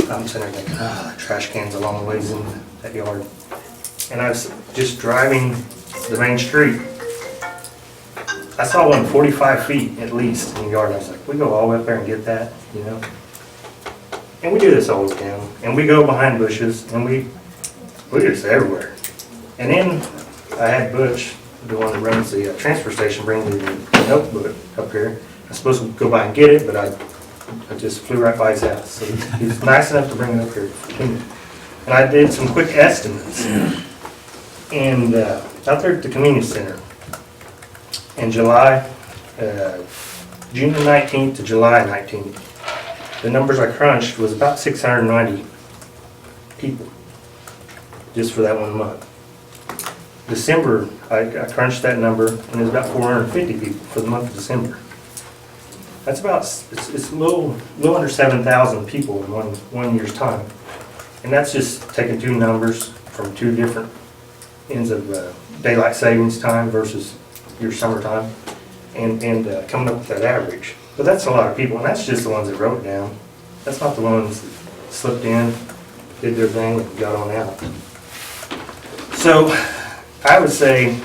I'm sitting there thinking, trash cans a long ways in that yard. And I was just driving the main street. I saw one 45 feet at least in the yard. I was like, we go all the way up there and get that, you know? And we do this all the time. And we go behind bushes, and we do this everywhere. And then I had Butch, the one that runs the transfer station, bring me the notebook up here. I was supposed to go by and get it, but I just flew right by his house. So he's nice enough to bring it up here. And I did some quick estimates. And out there at the community center, in July, June the 19th to July 19th, the numbers I crunched was about 690 people, just for that 1 month. December, I crunched that number, and it was about 450 people for the month of December. That's about, it's a little under 7,000 people in one year's time. And that's just taking 2 numbers from 2 different ends of daylight savings time versus your summertime, and coming up with that average. But that's a lot of people, and that's just the ones that wrote it down. That's not the ones that slipped in, did their thing, and got on out. So I would say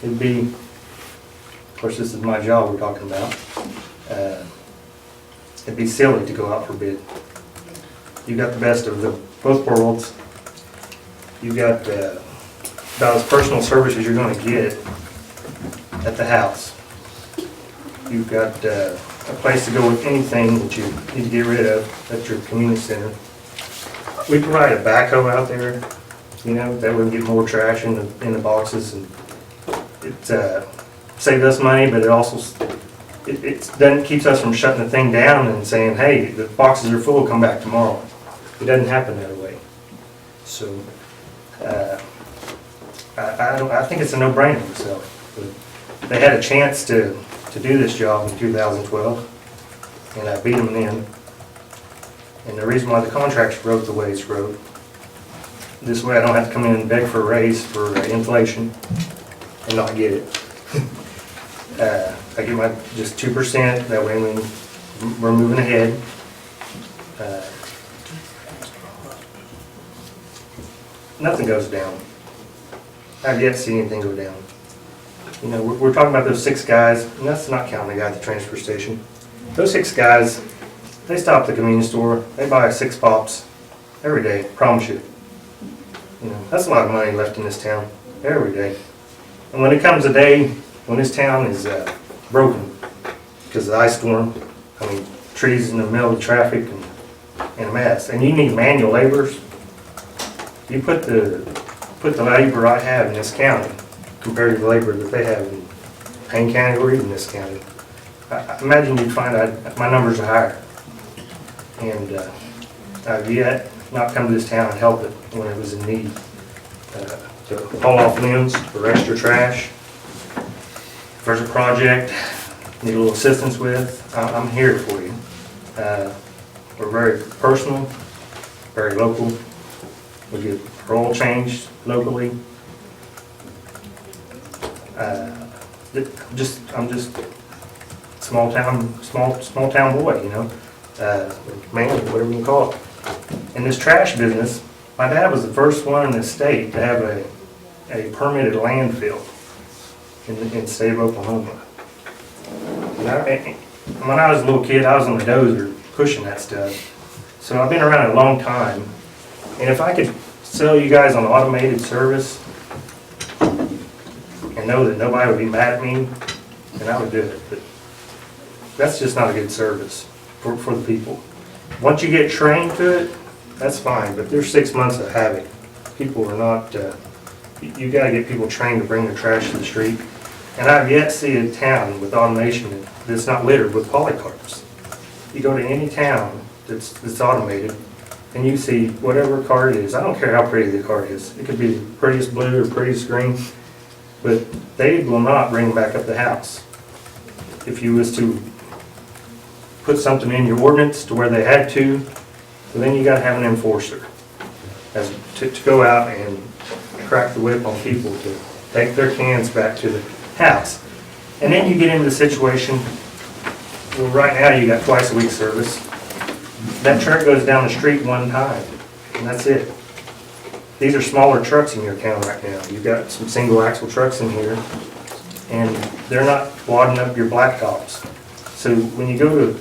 it'd be, of course this is my job we're talking about, it'd be silly to go out for bid. You got the best of both worlds. You got about as personal service as you're going to get at the house. You've got a place to go with anything that you need to get rid of at your community center. We provide a backhoe out there, you know, that would get more trash in the boxes, and it saved us money, but it also then keeps us from shutting the thing down and saying, hey, the boxes are full, come back tomorrow. It doesn't happen that way. So I think it's a no-brainer myself. But they had a chance to do this job in 2012, and I beat them in. And the reason why the contract's wrote the way it's wrote, this way I don't have to come in and beg for a raise for inflation and not get it. I get my just 2%, that way we're moving ahead. Nothing goes down. I've yet to see anything go down. You know, we're talking about those 6 guys, and that's not counting the guy at the transfer station. Those 6 guys, they stop at the convenience store, they buy 6 pops every day, promise you. You know, that's a lot of money left in this town, every day. And when it comes a day when this town is broken because of the ice storm, I mean, trees in the middle of traffic and a mess, and you need manual laborers, you put the labor I have in this county compared to the labor that they have in Payne County or even this county, I imagine you'd find my numbers are higher. And I've yet not come to this town and help it when it was in need. To haul off limbs for extra trash. If there's a project need a little assistance with, I'm here for you. We're very personal, very local, We get our oil changed locally. I'm just small town boy, you know? Man, whatever you can call it. In this trash business, my dad was the first one in the state to have a permitted landfill in the state of Oklahoma. And when I was a little kid, I was on the dozer pushing that stuff. So I've been around a long time. And if I could sell you guys on automated service and know that nobody would be mad at me, then I would do it. But that's just not a good service for the people. Once you get trained to it, that's fine, but there's 6 months of havoc. People are not, you gotta get people trained to bring their trash to the street. And I've yet to see a town with automation that's not littered with polycarts. You go to any town that's automated, and you see whatever cart it is. I don't care how pretty the cart is. It could be the prettiest blue or prettiest green, but they will not bring them back up the house. If you was to put something in your ordinance to where they had to, well, then you gotta have an enforcer to go out and crack the whip on people to take their cans back to the house. And then you get into the situation, well, right now you got twice a week service. That truck goes down the street one time, and that's it. These are smaller trucks in your town right now. You've got some single axle trucks in here, and they're not wadding up your blacktops. So when you go to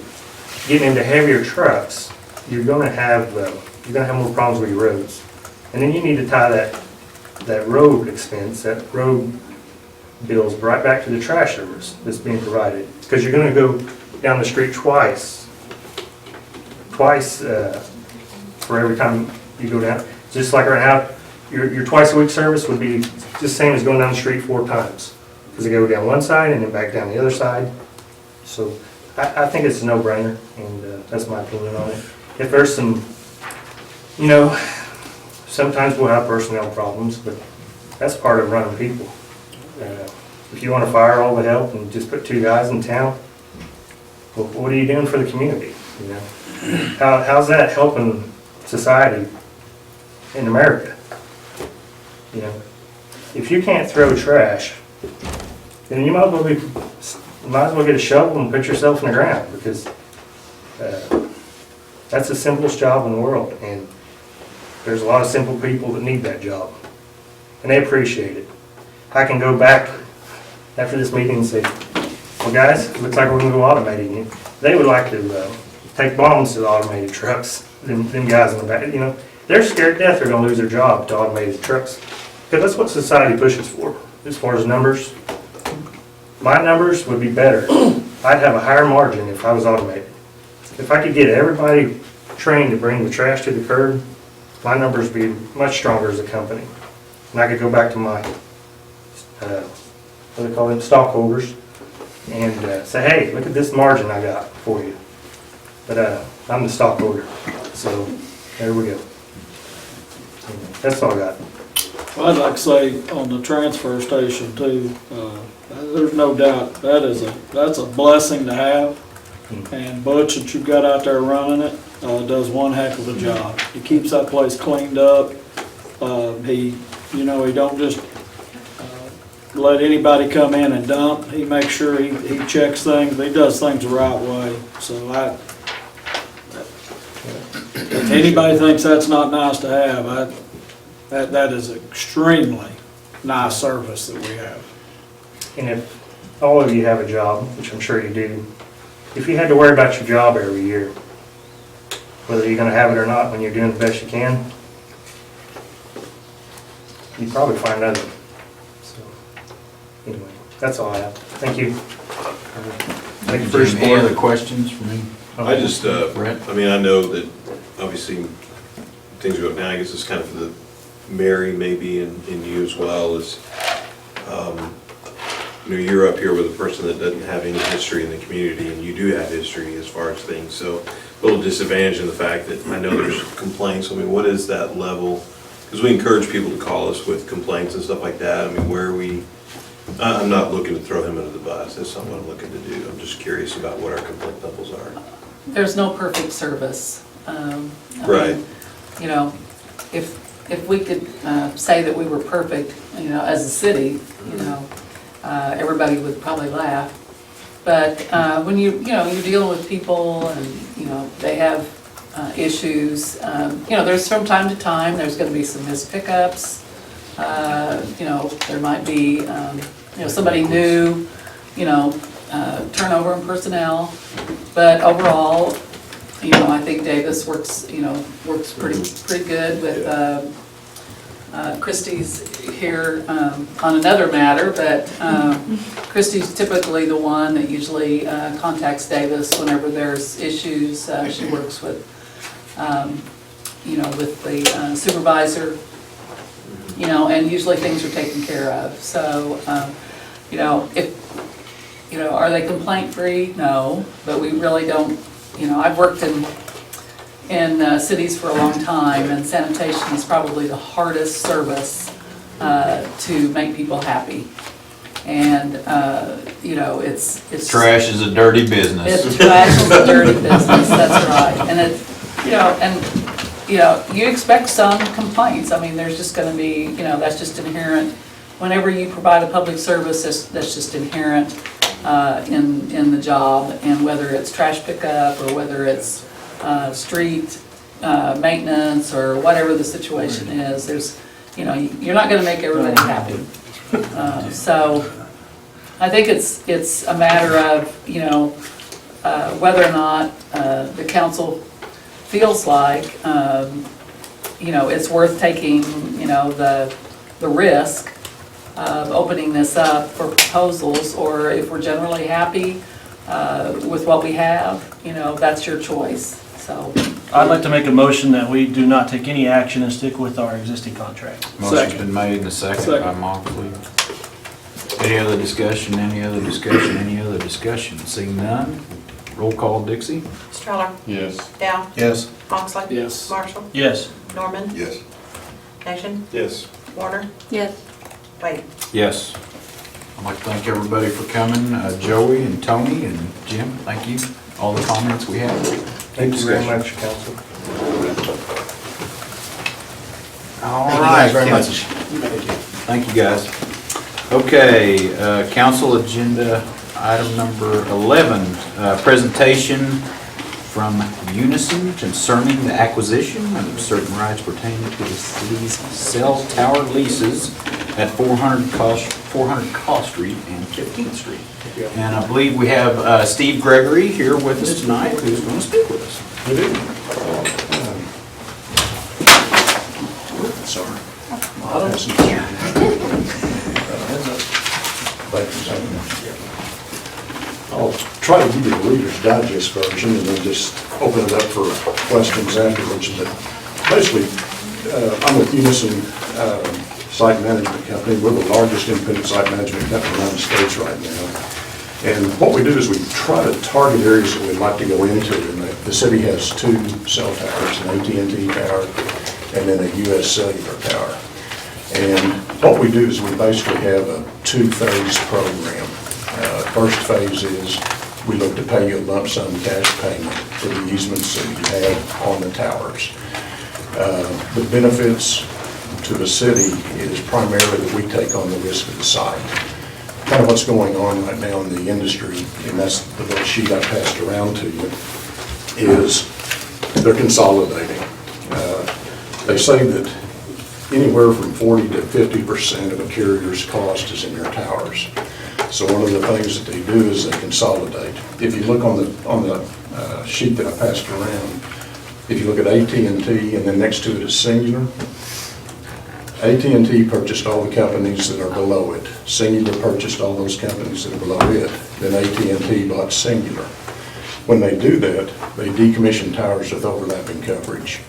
getting into heavier trucks, you're gonna have more problems with your roads. And then you need to tie that road expense, that road bills right back to the trash service that's being provided. Because you're gonna go down the street twice for every time you go down. Just like right now, your twice a week service would be just the same as going down the street 4 times. Because they go down one side and then back down the other side. So I think it's a no-brainer, and that's my opinion on it. If there's some, you know, sometimes we'll have personnel problems, but that's part of running people. If you want to fire all the help and just put 2 guys in town, well, what are you doing for the community? You know, how's that helping society in America? You know, if you can't throw trash, then you might as well get a shovel and put yourself in the ground, because that's the simplest job in the world, and there's a lot of simple people that need that job, and they appreciate it. I can go back after this meeting and say, well guys, it looks like we're going to go automating it. They would like to take bombs to the automated trucks, them guys in the back, you know. They're scared to death they're going to lose their job to automated trucks, because that's what society pushes for, as far as numbers. My numbers would be better. I'd have a higher margin if I was automated. If I could get everybody trained to bring the trash to the curb, my numbers would be much stronger as a company. And I could go back to my, what do they call them, stockholders, and say, hey, look at this margin I got for you. But I'm the stockholder, so there we go. That's all I got. Well, I'd like to say on the transfer station too, there's no doubt that's a blessing to have. And Butch, that you've got out there running it, does one heck of a job. He keeps that place cleaned up. He don't just let anybody come in and dump. He makes sure he checks things. He does things the right way. So if anybody thinks that's not nice to have, that is extremely nice service that we have. And if all of you have a job, which I'm sure you do, if you had to worry about your job every year, whether you're going to have it or not when you're doing the best you can, you'd probably find other. So, anyway, that's all I have. Thank you. Thank you for your support. Any other questions for me? I just, Brett? I mean, I know that obviously things are going down. I guess it's kind of for the Mary maybe and you as well is, you're up here with a person that doesn't have any history in the community, and you do have history as far as things. So a little disadvantage in the fact that I know there's complaints. I mean, what is that level? Because we encourage people to call us with complaints and stuff like that. I mean, where are we? I'm not looking to throw him under the bus. That's not what I'm looking to do. I'm just curious about what our complaint levels are. There's no perfect service. I Right. mean, if if we could say that we were perfect, as a city, everybody would probably laugh. But when you're dealing with people and, they have issues, there's from time to time, there's gonna be some missed pickups. There might be, somebody new, turnover in personnel. But overall, I think Davis works pretty good with, Christie's here on another matter, but Christie's typically the one that usually contacts Davis whenever there's issues. She works with, with the supervisor, and usually things are taken care of. So, are they complaint-free? No, but we really don't, I've worked in cities for a long time, and sanitation is probably the hardest service to make people happy. And, it's... Trash is a dirty business. Trash is a dirty business, that's right. And you expect some complaints. I mean, there's just gonna be, that's just inherent. Whenever you provide a public service, that's just inherent in the job, and whether it's trash pickup or whether it's street maintenance or whatever the situation is, you're not gonna make everybody happy. So I think it's a matter of, whether or not the council feels like, it's worth taking, the risk of opening this up for proposals, or if we're generally happy with what we have, that's your choice, so. I'd like to make a motion that we do not take any action and stick with our existing contract. Motion's been made and a second by Moxley. Any other discussion, any other discussion, any other discussion? Seeing none, roll call, Dixie? Stroller, Yes. Dow, Yes. Moxley. Yes. Marshall, Yes. Norman, Yes. Nation, Yes. Warner, Yes. Wade. Yes. I'd like to thank everybody for coming, Joey and Tony and Jim, thank you. All the comments we had. Thank you very much, council. All Thank you right. guys very much. Thank you, guys. Okay, council agenda item number 11, presentation from Unison concerning the acquisition of certain rights pertaining to the city's cell tower leases at 400 Call Street and 15th Street. And I believe we have Steve Gregory here with us tonight, who's going to speak with us. Sorry. I'll try to give you the Reader's Digest version and then just open it up for questions afterwards. But basically, I'm with Unison Site Management Company. We're the largest independent site management company in the United States right now. And what we do is we try to target areas that we'd like to go into. And the city has 2 cell towers, an AT&T tower and then a US Cellular tower. And what we do is we basically have a 2-phase program. First phase is we look to pay you a lump sum cash payment for the easements that you have on the towers. The benefits to the city is primarily that we take on the risk of the site. Kind of what's going on right now in the industry, and that's the little sheet I passed around to you, is they're consolidating. They say that anywhere from 40 to 50% of a carrier's cost is in their towers. So one of the things that they do is they consolidate. If you look on the sheet that I passed around, if you look at AT&T and then next to it is Singular, AT&T purchased all the companies that are below it. Singular purchased all those companies that are below it. Then AT&T bought Singular. When they do that, they decommission towers with overlapping coverage.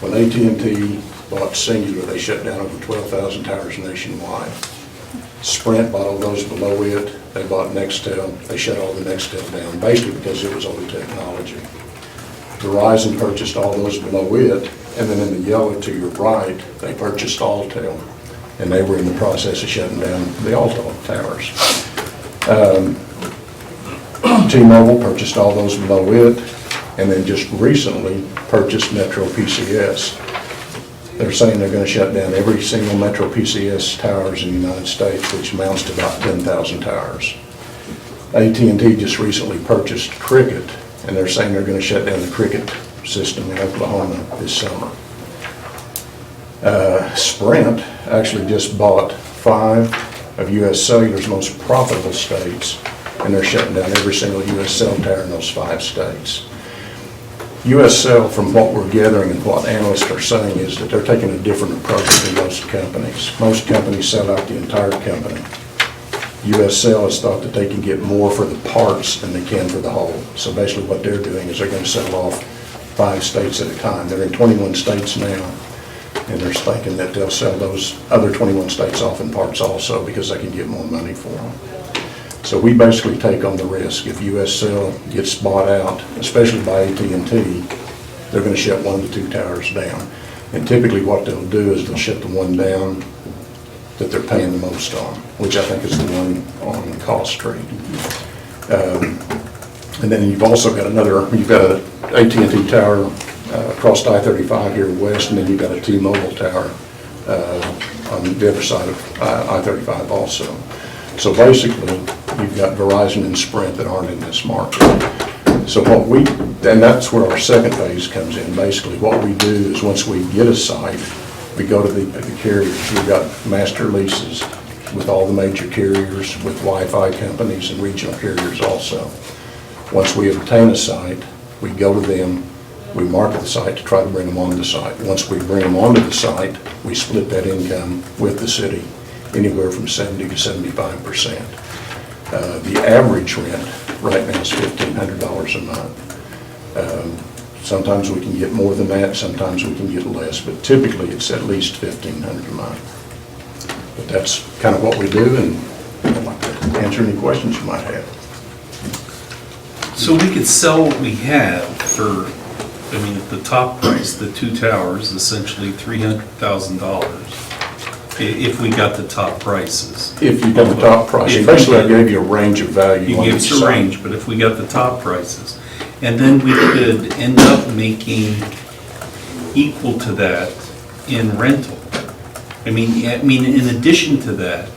When AT&T bought Singular, they shut down over 12,000 towers nationwide. Sprint bought all those below it. They bought Nextel. They shut all the Nextel down, basically because it was old technology. Verizon purchased all those below it, and then in the yellow to your right, they purchased Alltel, and they were in the process of shutting down the Alltel towers. T-Mobile purchased all those below it, and then just recently purchased Metro PCS. They're saying they're gonna shut down every single Metro PCS towers in the United States, which amounts to about 10,000 towers. AT&T just recently purchased Cricket, and they're saying they're gonna shut down the Cricket system in Oklahoma this summer. Sprint actually just bought 5 of US Cellular's most profitable states, and they're shutting down every single US cell tower in those 5 states. US Cell, from what we're gathering and what analysts are saying, is that they're taking a different approach than most companies. Most companies sell out the entire company. US Cell has thought that they can get more for the parts than they can for the whole. So basically what they're doing is they're going to sell off 5 states at a time. They're in 21 states now, and they're thinking that they'll sell those other 21 states off in parts also because they can get more money for them. So we basically take on the risk. If US Cell gets bought out, especially by AT&T, they're going to shut 1 to 2 towers down. And typically what they'll do is they'll shut the one down that they're paying the most on, which I think is the one on Call Street. And then you've also got you've got an AT&T tower across I-35 here west, and then you've got a T-Mobile tower on the other side of I-35 also. So basically, you've got Verizon and Sprint that aren't in this market. So and that's where our second phase comes in. Basically, what we do is once we get a site, we go to the carriers. We've got master leases with all the major carriers, with Wi-Fi companies and regional carriers also. Once we obtain a site, we go to them, we market the site to try to bring them onto the site. Once we bring them onto the site, we split that income with the city, anywhere from 70 to 75%. The average rent right now is $1,500 a month. Sometimes we can get more than that, sometimes we can get less, but typically it's at least $1,500 a month. But that's kind of what we do, and I'd like to answer any questions you might have. So we could sell what we have for, at the top price, the 2 towers, essentially $300,000, if we got the top prices. If you got the top price, basically I gave you a range of value. You gave us a range, but if we got the top prices, and then we could end up making equal to that in rental. In addition to that,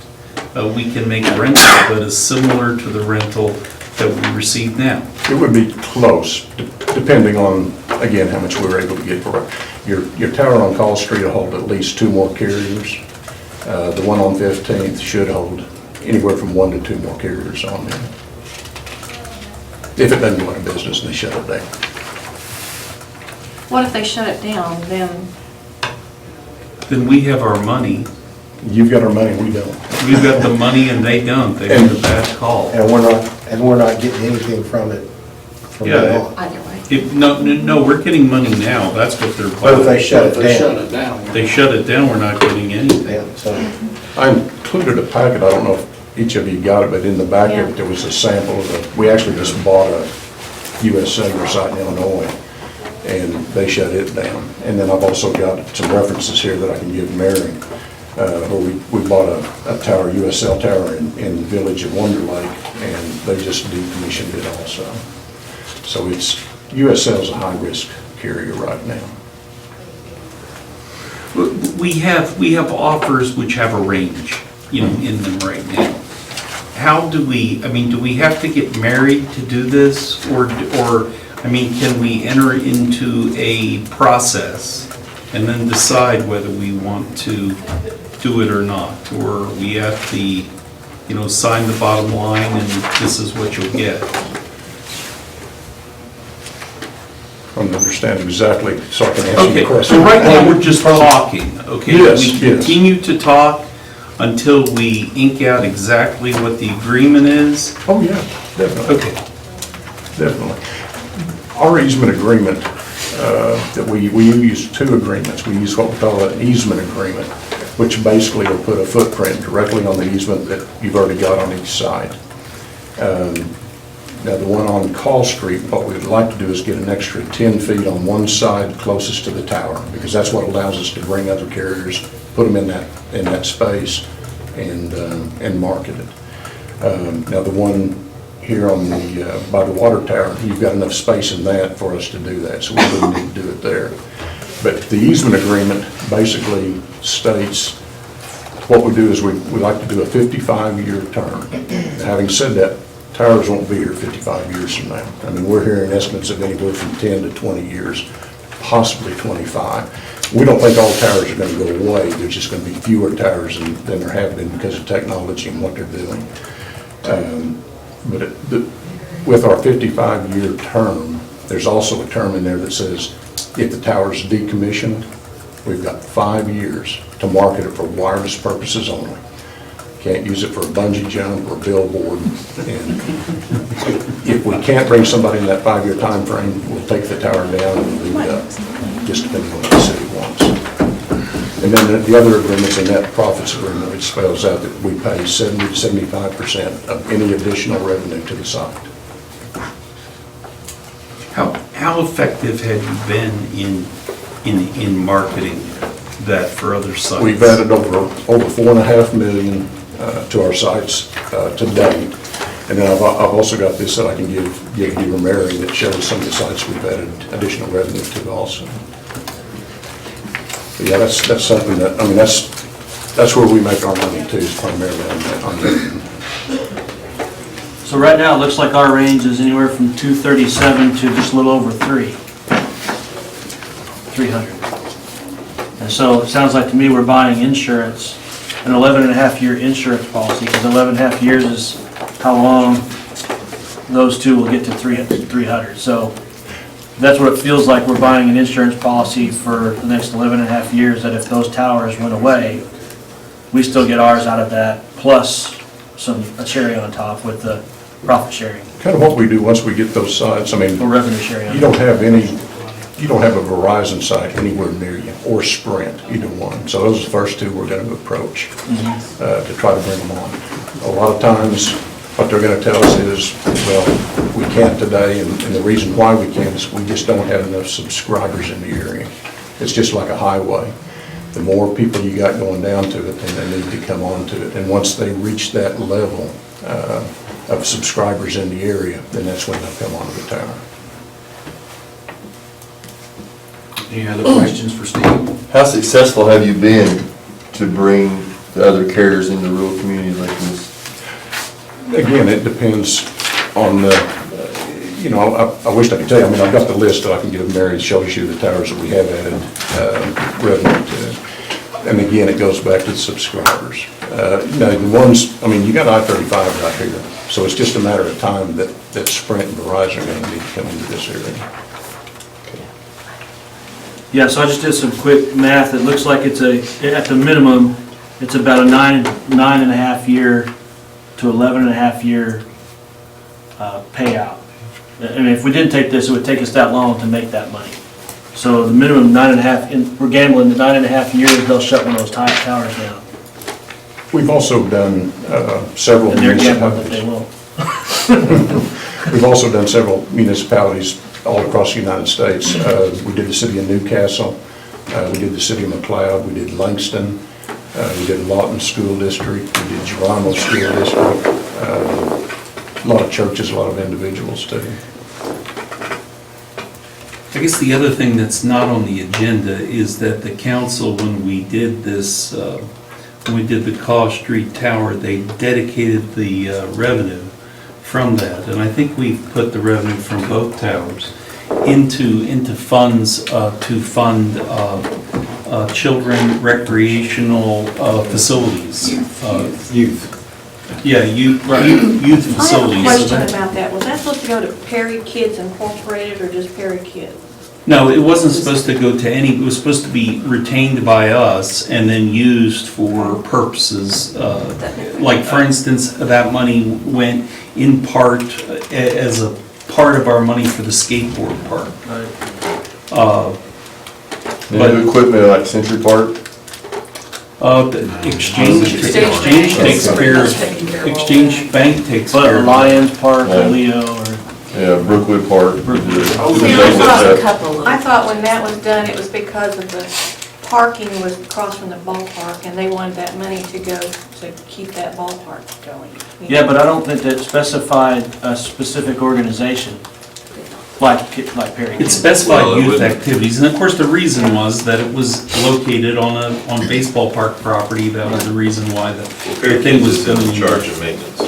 we can make rental that is similar to the rental that we receive now. It would be close, depending on, again, how much we were able to get for it. Your tower on Call Street will hold at least 2 more carriers. The one on 15th should hold anywhere from 1 to 2 more carriers on there. If it doesn't go out of business and they shut it down. What if they shut it down, then? Then we have our money. You've got our money, we don't. We've got the money and they don't. They made a bad call. And we're not getting anything from it from now on. Either way. No, we're getting money now. That's what they're. But if they shut it down. They shut it down, we're not getting anything. Yeah, so. I included a packet, I don't know if each of you got it, but in the back of it, there was a sample of we actually just bought a US Cellular site in Illinois, and they shut it down. And then I've also got some references here that I can give Mary, where we bought a tower, US Cell tower in the village of Wonder Lake, and they just decommissioned it also. So US Cell's a high-risk carrier right now. We have offers which have a range, in them right now. How do we have to get married to do this? Or can we enter into a process and then decide whether we want to do it or not? Or we have to, sign the bottom line and this is what you'll get? I don't understand exactly, so I can answer your question. So right now, we're just talking, okay? Yes, We continue to talk until we ink out exactly what the agreement is? Oh, yeah, definitely. Okay. Definitely. Our easement agreement, that we use 2 agreements. We use what we call an easement agreement, which basically will put a footprint directly on the easement that you've already got on each side. Now, the one on Call Street, what we'd like to do is get an extra 10 feet on one side closest to the tower, because that's what allows us to bring other carriers, put them in that space, and market it. Now, the one here on by the water tower, you've got enough space in that for us to do that, so we wouldn't need to do it there. But the easement agreement basically states, what we do is we like to do a 55-year term. Having said that, towers won't be here 55 years from now. I mean, we're hearing estimates of anywhere from 10 to 20 years, possibly 25. We don't think all towers are going to go away. There's just going to be fewer towers than there have been because of technology and what they're doing. With our 55-year term, there's also a term in there that says if the tower's decommissioned, we've got 5 years to market it for wireless purposes only. Can't use it for a bungee jump or billboard. And if we can't bring somebody in that 5-year time frame, we'll take the tower down and leave it up, just depending on what the city wants. And then the other agreement's a net profits agreement, which spells out that we pay 70 to 75% of any additional revenue to the site. How effective have you been in marketing that for other sites? We've added over $4.5 million to our sites to date. And then I've also got this that I can give you, Mary, that shows some of the sites we've added additional revenue to also. But yeah, that's something that, I mean, that's where we make our money too, is primarily on revenue. So right now, it looks like our range is anywhere from 237 to just a little over 300. And so it sounds like to me we're buying insurance, an 11.5-year insurance policy, because 11.5 years is how long those two will get to 300. So that's what it feels like. We're buying an insurance policy for the next 11.5 years, that if those towers went away, we still get ours out of that, plus a cherry on top with the profit sharing. Kind of what we do once we get those sites, I mean, Or revenue sharing. you don't have a Verizon site anywhere near you, or Sprint, either one. So those are the first two we're going to approach to try to bring them on. A lot of times, what they're going to tell us is, well, we can't today, and the reason why we can't is we just don't have enough subscribers in the area. It's just like a highway. The more people you got going down to it, then they need to come on to it. And once they reach that level of subscribers in the area, then that's when they'll come onto the tower. Any other questions for Steve? How successful have you been to bring the other carriers into rural communities like this? Again, it depends on the, I wish I could tell you, I mean, I've got the list that I can give Mary, that shows you the towers that we have added revenue to. And again, it goes back to the subscribers. The ones, I mean, you got I-35 right here, so it's just a matter of time that Sprint and Verizon are going to need to come into this area. Yeah, so I just did some quick math. It looks like it's at the minimum, it's about a 9.5 year to 11.5 year payout. I mean, if we didn't take this, it would take us that long to make that money. So the minimum 9.5, we're gambling the 9.5 years, they'll shut one of those towers down. We've also done several And they're gambling that municipalities. they won't. We've also done several municipalities all across the United States. We did the city of Newcastle, we did the city of McLeod, we did Langston, we did Lawton School District, we did Geronimo School District, a lot of churches, a lot of individuals too. I guess the other thing that's not on the agenda is that the council, when we did this, when we did the Caw Street Tower, they dedicated the revenue from that. And I think we've put the revenue from both towers into funds to fund children recreational facilities. Youth. Yeah, youth facilities. I have a question about that. Was that supposed to go to Perry Kids Incorporated or just Perry Kids? No, it wasn't supposed to go to any, it was supposed to be retained by us and then used for purposes, like for instance, that money went in part as a part of our money for the skateboard park. New equipment like Century Park? The Exchange takes care of, Exchange Bank takes care But of. Lions Park or Yeah. Leo or. Yeah, Brookwood Park. See, I thought when that was done, it was because of the parking was across from the ballpark, and they wanted that money to go to keep that ballpark going. Yeah, but I don't think that specified a specific organization. like Perry. It specified Well, it youth would- activities, and of course, the reason was that it was located on baseball park property. That was the reason why the Fair thing Kids was is in done. charge of maintenance for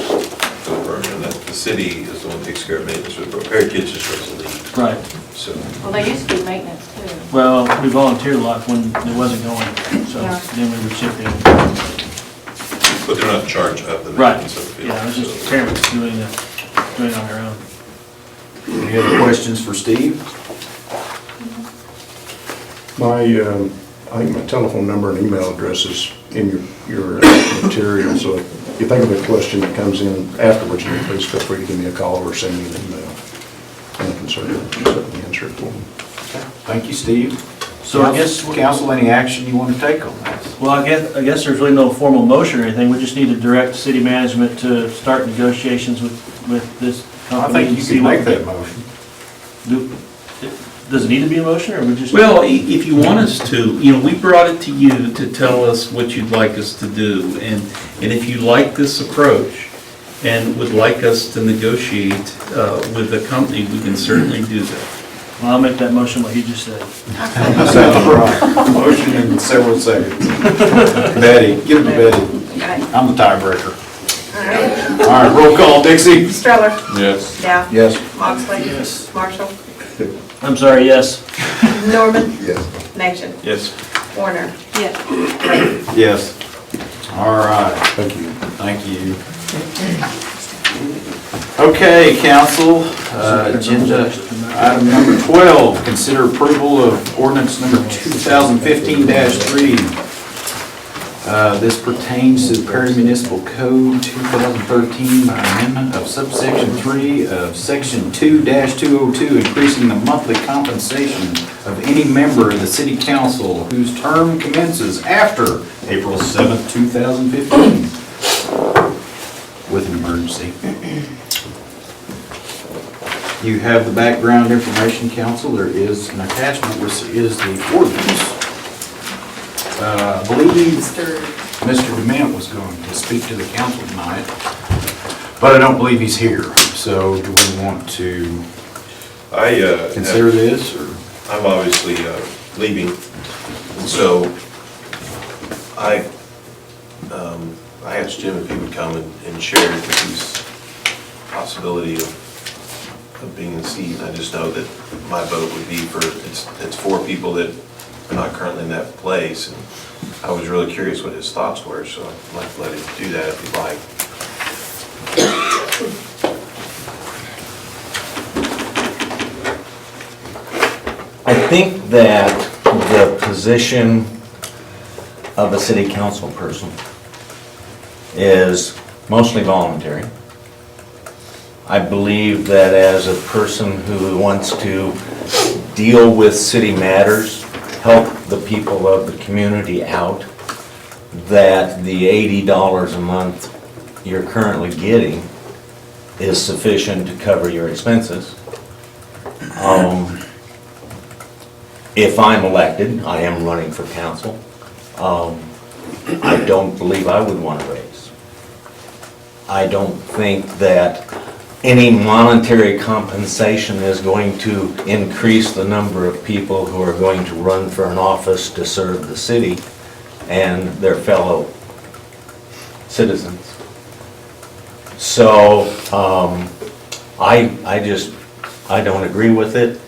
the program. The city is the one that takes care of maintenance for the program. Fair Kids just runs the league. Right. So, Well, they used to do maintenance too. Well, we volunteered a lot when it wasn't going, so Yeah. then we would chip in. but they're not in charge of the Right. maintenance of the field. Yeah, it was just so- parents doing it on their own. Any other questions for Steve? My, I think my telephone number and email address is in your material, so if you think of a question that comes in afterwards, you please feel free to give me a call or send me an email. And I can certainly answer it for you. Thank you, Steve. So I guess- Council, any action you want to take on that? Well, I guess there's really no formal motion or anything. We just need to direct city management to start negotiations with this I company. think and you see can what make that motion. Does it need to be a motion, or we just? Well, if you want us to, we brought it to you to tell us what you'd like us to do, and if you like this approach and would like us to negotiate with the company, we can certainly do that. Well, I'll make that motion what you just said. Sounds right. Motion in several seconds. Betty, give it to Betty. Okay. I'm the tiebreaker. All right. All right, roll call, Dixie. Streller. Yes. Dow. Yes. Moxley. Yes. Marshall. I'm sorry, yes. Norman. Yes. Nation. Yes. Warner. Yes. Yes. All right. Thank you. Thank you. Okay, council, agenda item number 12, consider approval of ordinance number 2015-3. This pertains to the Perry Municipal Code 2013 by amendment of subsection 3 of section 2-202, increasing the monthly compensation of any member of the city council whose term commences after April 7th, 2015, with an emergency. You have the background information, council. There is an attachment, which is the ordinance. I believe Mr. Dement was going to speak to the council tonight, but I don't believe he's here. So do we want to consider this, or? I'm obviously leaving, and so I asked Jim if he would come and share his possibility of being in the seat. I just know that my vote would be for, it's 4 people that are not currently in that place, and I was really curious what his thoughts were, so I'd like to let him do that if he'd like. I think that the position of a city council person is mostly voluntary. I believe that as a person who wants to deal with city matters, help the people of the community out, that the $80 a month you're currently getting is sufficient to cover your expenses. If I'm elected, I am running for council, I don't believe I would want to raise. I don't think that any monetary compensation is going to increase the number of people who are going to run for an office to serve the city and their fellow citizens. So, I don't agree with it.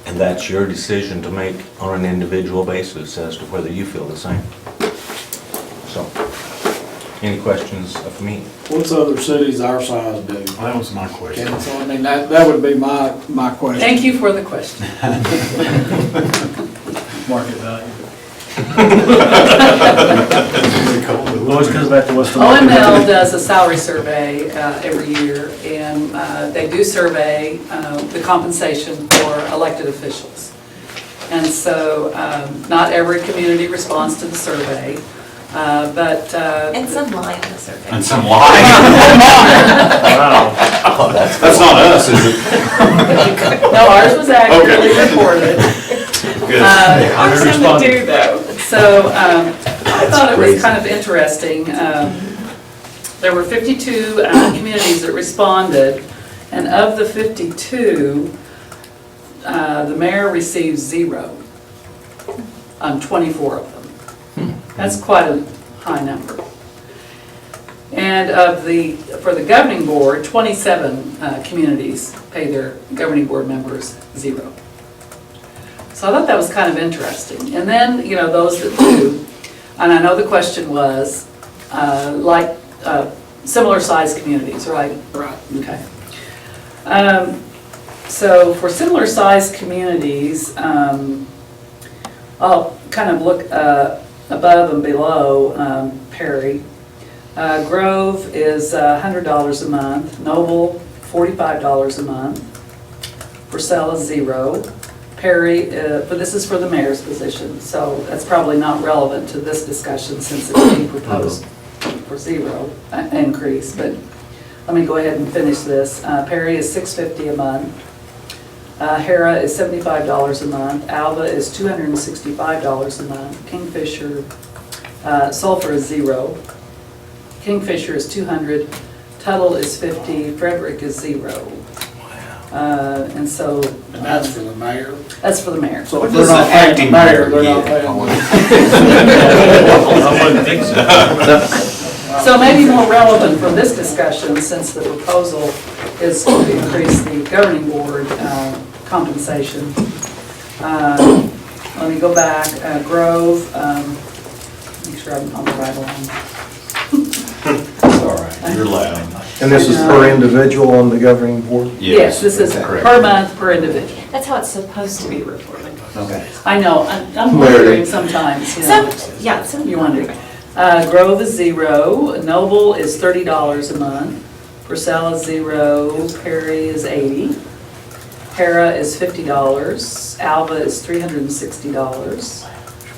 And that's your decision to make on an individual basis as to whether you feel the same. So, any questions of me? What's other cities our size do? That was my question. So, I mean, that would be my question. Thank you for the question. Market value. Always comes back to what's the market OML value. does a salary survey every year, and they do survey the compensation for elected officials. And so not every community responds to the survey, but... And some lie in the survey. And some lie? Wow. Oh, That's not us, is it? No, ours was accurately reported. Good. Some do though. So I thought it was kind of interesting. There were 52 communities that responded, And of the 52, the mayor receives 0 on 24 of them. That's quite a high number. And for the governing board, 27 communities pay their governing board members 0. So I thought that was kind of interesting. And then, those that do, and I know the question was, similar sized communities, right? Right. Okay. So for similar sized communities, I'll kind of look above and below Perry. Grove is $100 a month, Noble $45 a month, Purcell is 0. Perry, but this is for the mayor's position, so that's probably not relevant to this discussion since it's being proposed for 0 increase, but let me go ahead and finish this. Perry is $650 a month. Hera is $75 a month. Alva is $265 a month. Kingfisher, Sulphur is 0. Kingfisher is $200. Tuttle is $50. Frederick is 0. And so. And that's for the mayor? That's for the mayor. So if they're not paying the mayor, they're not paying. I wouldn't think so. So maybe more relevant from this discussion, since the proposal is to increase the governing board compensation. Let me go back, Grove, make sure I'm on the right line. All right, you're loud. And this is per individual on the governing board? Yes, this is per month, per individual. That's how it's supposed to be reported. Okay. I know, I'm wondering sometimes, Some. you wonder. Grove is 0, Noble is $30 a month, Purcell is 0, Perry is 80, Hera is $50, Alva is $360,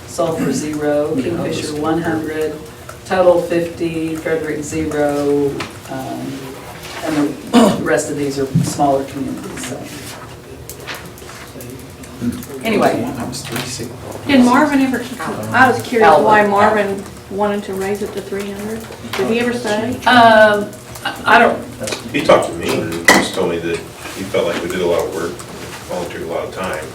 Sulphur 0, Kingfisher 100, Tuttle 50, Frederick 0, and the rest of these are smaller communities, so. Anyway. Did Marvin ever, I was curious Alva, why yeah. Marvin wanted to raise it to 300. Did he ever say? I don't, He talked to me and just told me that he felt like we did a lot of work, volunteered a lot of time,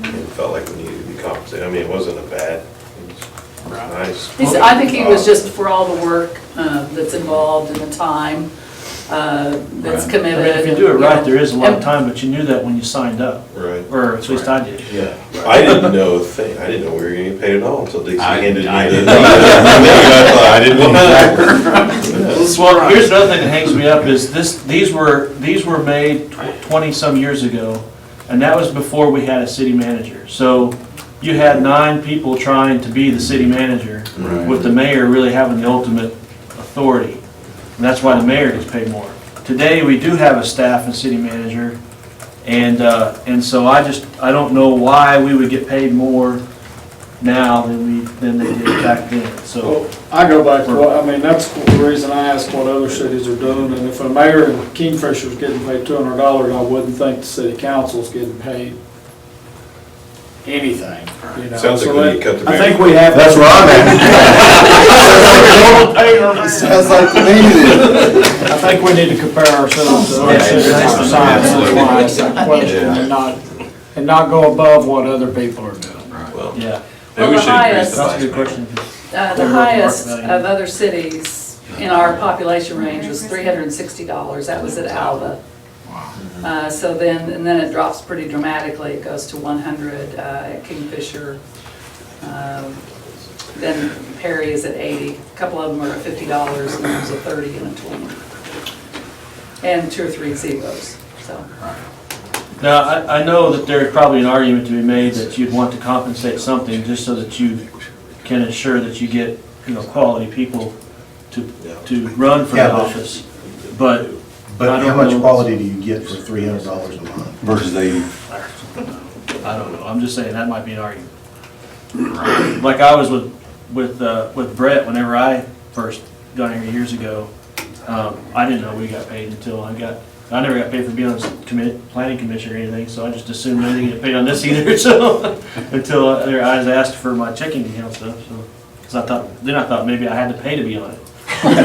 and felt like we needed to be compensated. I mean, it wasn't a bad, it was nice. I think he was just for all the work that's involved and the time that's I committed. mean, if you do it right, there is a lot of time, but you knew that when you signed up. Right. Or at least I did. Yeah. I didn't know a thing. I didn't know we were getting paid at all until Dixie handed me the. I didn't know. Here's another thing that hangs me up is these were made 20-some years ago, and that was before we had a city manager. So you had 9 people trying to be the city manager, with the mayor really having the ultimate authority. And that's why the mayor gets paid more. Today, we do have a staff and city manager, and so I don't know why we would get paid more now than they did back then, so. Well, I go back to that's the reason I asked what other cities are doing, and if a mayor in Kingfisher's getting paid $200, I wouldn't think the city council's getting paid anything, Sounds like we need to cut the. I think we have. That's where I'm at. Sounds like we need it. I think we need to compare ourselves to other cities our size, that's why I asked that question, and not go above what other people are doing. Well, Yeah, maybe we Well, the should increase the that's a vice good mayor. question. The highest of other cities in our population range was $360. That was at Alva. So then it drops pretty dramatically. It goes to 100 at Kingfisher. Then Perry is at 80. A couple of them are at $50, and there's a 30 and a 20. And 2 or 3 zeros, so. Now, I know that there's probably an argument to be made that you'd want to compensate something just so that you can ensure that you get, quality people to run for the office. But But how much quality do you get for $300 a month? Versus 80. I don't know, I'm just saying that might be an argument. Like I was with Brett whenever I first got here years ago. I didn't know we got paid until I never got paid for being on the planning commission or anything, so I just assumed I didn't get paid on this either, so, until I was asked for my checking account stuff, so. Cause I thought maybe I had to pay to be on it. And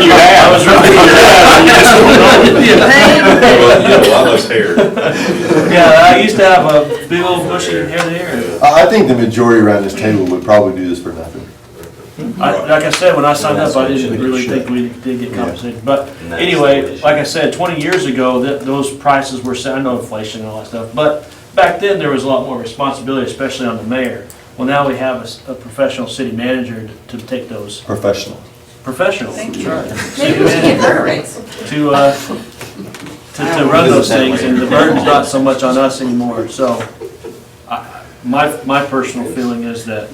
you have. I was right. Well, you have a lot less hair. Yeah, I used to have a big old bushy hair there. I think the majority around this table would probably do this for nothing. Like I said, when I signed up, I didn't really think we did get compensated. But anyway, like I said, 20 years ago, those prices were set, I know inflation and all that stuff, but back then, there was a lot more responsibility, especially on the mayor. Well, now we have a professional city manager to take those. Professional. Professional. Thank you. That's right. Maybe we should give her a raise. To run those things, and the burden's not so much on us anymore. So, my personal feeling is that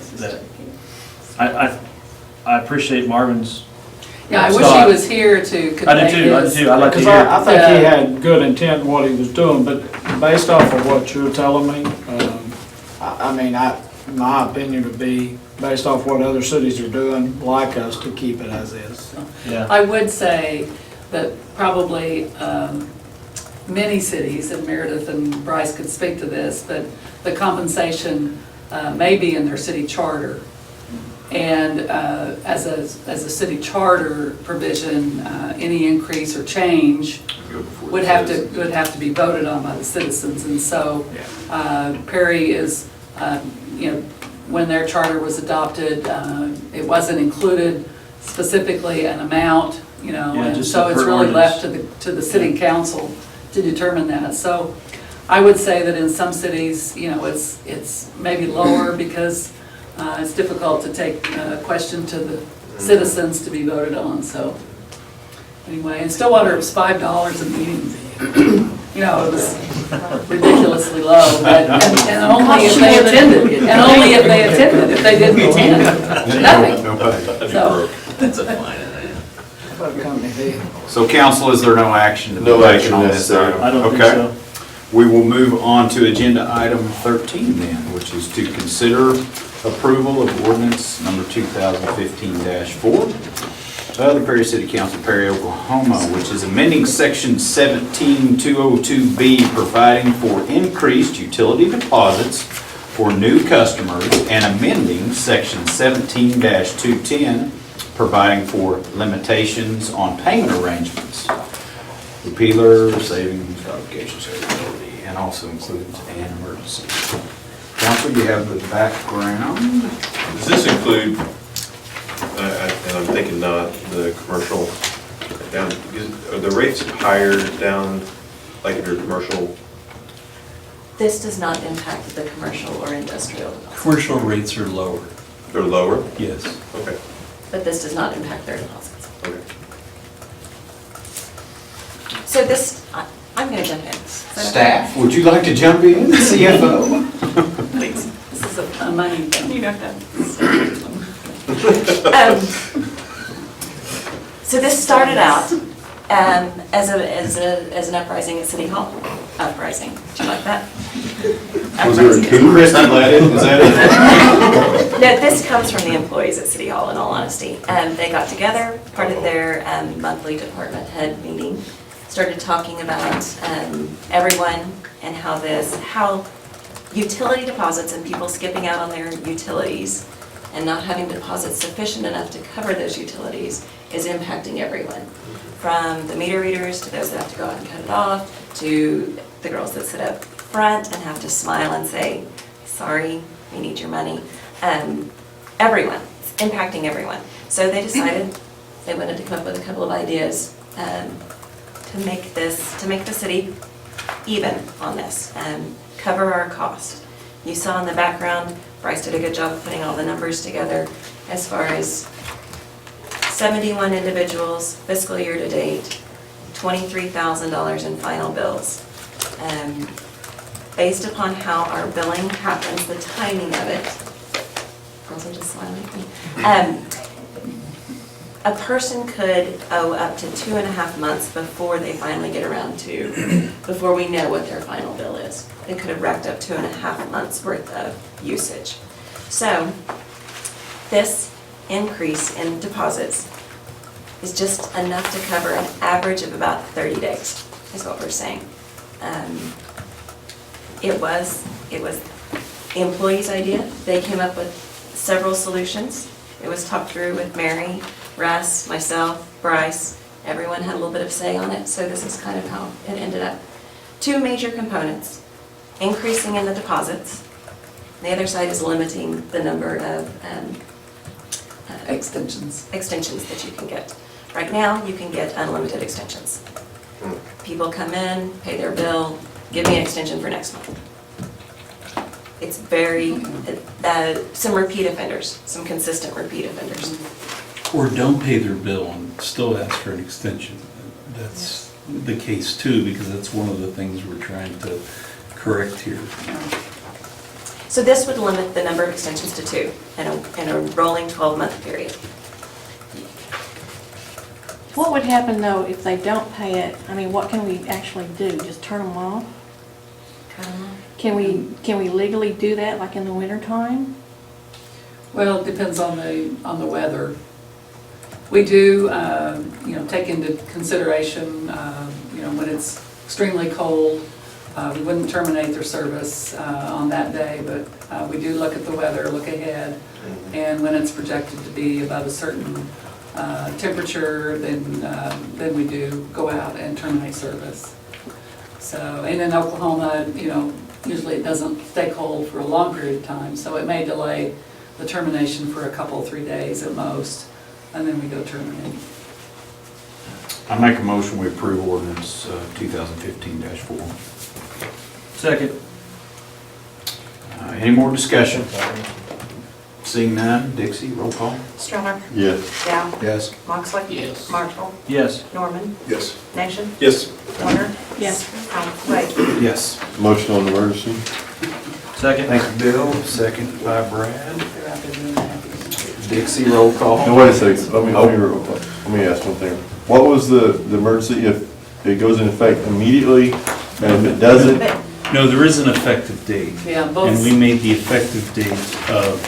I appreciate Marvin's. Yeah, I wish he was here to convey I do too, I'd like to Because hear. I think he had good intent in what he was doing, but based off of what you're telling me, my opinion would be, based off what other cities are doing, like us, to keep it as is. Yeah. I would say that probably many cities, and Meredith and Bryce could speak to this, but the compensation may be in their city charter. And as a city charter provision, any increase or change would have to be voted on by the citizens. And so Perry is, when their charter was adopted, it wasn't included specifically an amount, and so it's really left to the city council to determine that. So I would say that in some cities, it's maybe lower because it's difficult to take a question to the citizens to be voted on, so. Anyway, and Stillwater, it was $5 a meeting. It was ridiculously low, but, and only if they attended, if they didn't attend, nothing. No pay. So, That's a fine. So council, is there no action to be No taken action on this necessary. item? I don't think Okay. so. We will move on to agenda item 13 then, which is to consider approval of ordinance number 2015-4 of the Perry City Council, Perry, Oklahoma, which is amending section 17202B, providing for increased utility deposits for new customers, and amending section 17-210, providing for limitations on payment arrangements. Repealer, savings, qualifications, eligibility, and also includes an emergency. Council, you have the background. Does this include, and I'm thinking not, the commercial down, are the rates higher down, like if you're commercial? This does not impact the commercial or industrial, Commercial rates are lower, They're lower? yes. Okay, but this does not impact their deposits. okay. So this, I'm going to jump in. Staff, would you like to jump in, CFO? Please. this is a money thing. You don't have So this started out as an uprising at City Hall. Uprising, do you like that? Was there a coup? Christie led it, is that it? No, this comes from the employees at City Hall, in all honesty. They got together, part of their monthly department head meeting, started talking about everyone and how utility deposits and people skipping out on their utilities and not having deposits sufficient enough to cover those utilities is impacting everyone. From the meter readers to those that have to go out and cut it off, to the girls that sit up front and have to smile and say, sorry, we need your money. Everyone, it's impacting everyone. So they decided they wanted to come up with a couple of ideas to make the city even on this, cover our cost. You saw in the background, Bryce did a good job of putting all the numbers together as far as 71 individuals, fiscal year to date, $23,000 in final bills. Based upon how our billing happens, the timing of it, girls are just smiling at me. A person could owe up to 2.5 months before they finally get around to, before we know what their final bill is. They could have racked up 2.5 months worth of usage. So this increase in deposits is just enough to cover an average of about 30 days, is what we're saying. It was the employees' idea. They came up with several solutions. It was talked through with Mary, Russ, myself, Bryce, Everyone had a little bit of say on it, so this is kind of how it ended up. Two major components, increasing in the deposits. The other side is limiting the number of Extensions. extensions that you can get. Right now, you can get unlimited extensions. People come in, pay their bill, give me an extension for next month. It's very, some repeat offenders, some consistent repeat offenders. Or don't pay their bill and still ask for an extension. That's the case too, because that's one of the things we're trying to correct here. So this would limit the number of extensions to 2 in a rolling 12-month period. What would happen though if they don't pay it? I mean, what can we actually do? Just turn them off? Can we legally do that, like in the wintertime? Well, it depends on the weather. We do, take into consideration, when it's extremely cold, we wouldn't terminate their service on that day, but we do look at the weather, look ahead, and when it's projected to be above a certain temperature, then we do go out and terminate service. So, and in Oklahoma, usually it doesn't stay cold for a long period of time, so it may delay the termination for a couple, 3 days at most, and then we go terminate. I make a motion, we approve ordinance 2015-4. Second. Any more discussion? Seeing none, Dixie, roll call. Stroller? Yes. Dow? Yes. Moxley? Yes. Marshall? Yes. Norman? Yes. Nation? Yes. Warner? Yes. Wade? Yes. Motion on emergency? Second. Thank you, Bill. Second by Brad. Dixie, roll call. No, wait a second, let me ask one thing. What was the emergency if it goes in effect immediately, and if it doesn't? No, there is an effective date. Yeah, both. And we made the effective date of,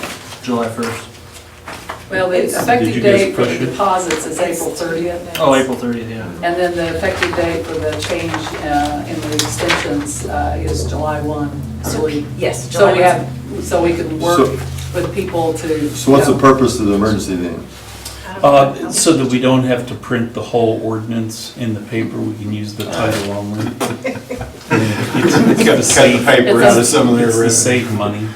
July 1st. Well, the Did effective you guys date for push the it? deposits is April 30th. Oh, April 30th, yeah. And then the effective date for the change in the extensions is July 1, I believe. Yes, So we July have, so we can work with people to. So what's the purpose of the emergency then? so that we don't have to print the whole ordinance in the paper, we can use the title only. It's Got to save paper out of some of their. It's to save money.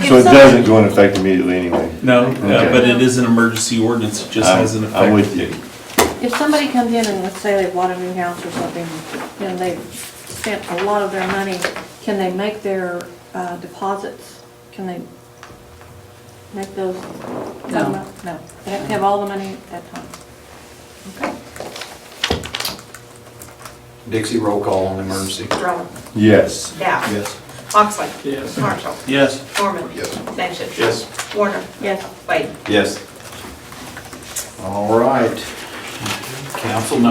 So it doesn't go in effect immediately anyway? No, Okay. but it is an emergency ordinance, it just has an effective I'm with you. date. If somebody comes in and let's say they bought a new house or something, and they've spent a lot of their money, can they make their deposits? Can they make those? No. No, they have to have all the money at that time. Okay. Dixie, roll call on emergency. Stroller? Yes. Dow? Yes. Moxley? Yes. Marshall? Yes. Norman? Yes. Nation? Yes. Warner? Yes. Wade? Yes. All right. Council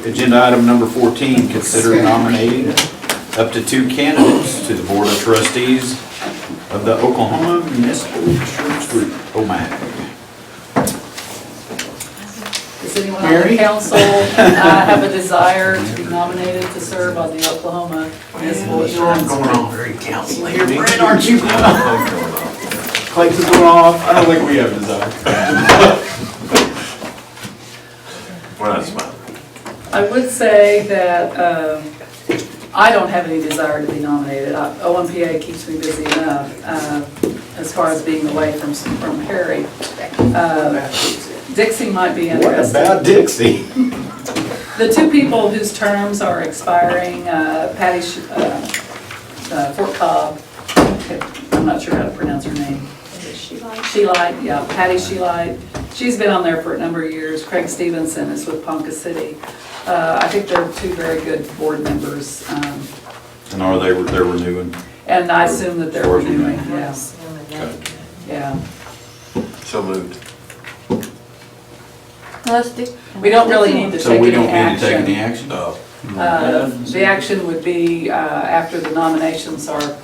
agenda item number 14, consider nominating up to 2 candidates to the Board of Trustees of the Oklahoma Municipal Insurance Group, OMAG. Does anyone on Mary? the council have a desire to be nominated to serve on the Oklahoma Municipal Insurance Group? very council here, Brett, aren't you? Clayton's going off. I don't think we have desire. We're not smiling. I would say that I don't have any desire to be nominated. OMPA keeps me busy enough as far as being away from Harry. Dixie might be What interested. about Dixie? The 2 people whose terms are expiring, Patty Fort Cobb, I'm not sure how to pronounce her name. Sheelight, yeah, Patty Sheelight. She's been on there for a number of years. Craig Stevenson is with Ponca City. I think they're 2 very good board members. And are they're renewing? And I assume that they're renewing, yeah. Yeah. So moved. We don't really need to So take we any don't need to take action. any action? The action would be after the nominations are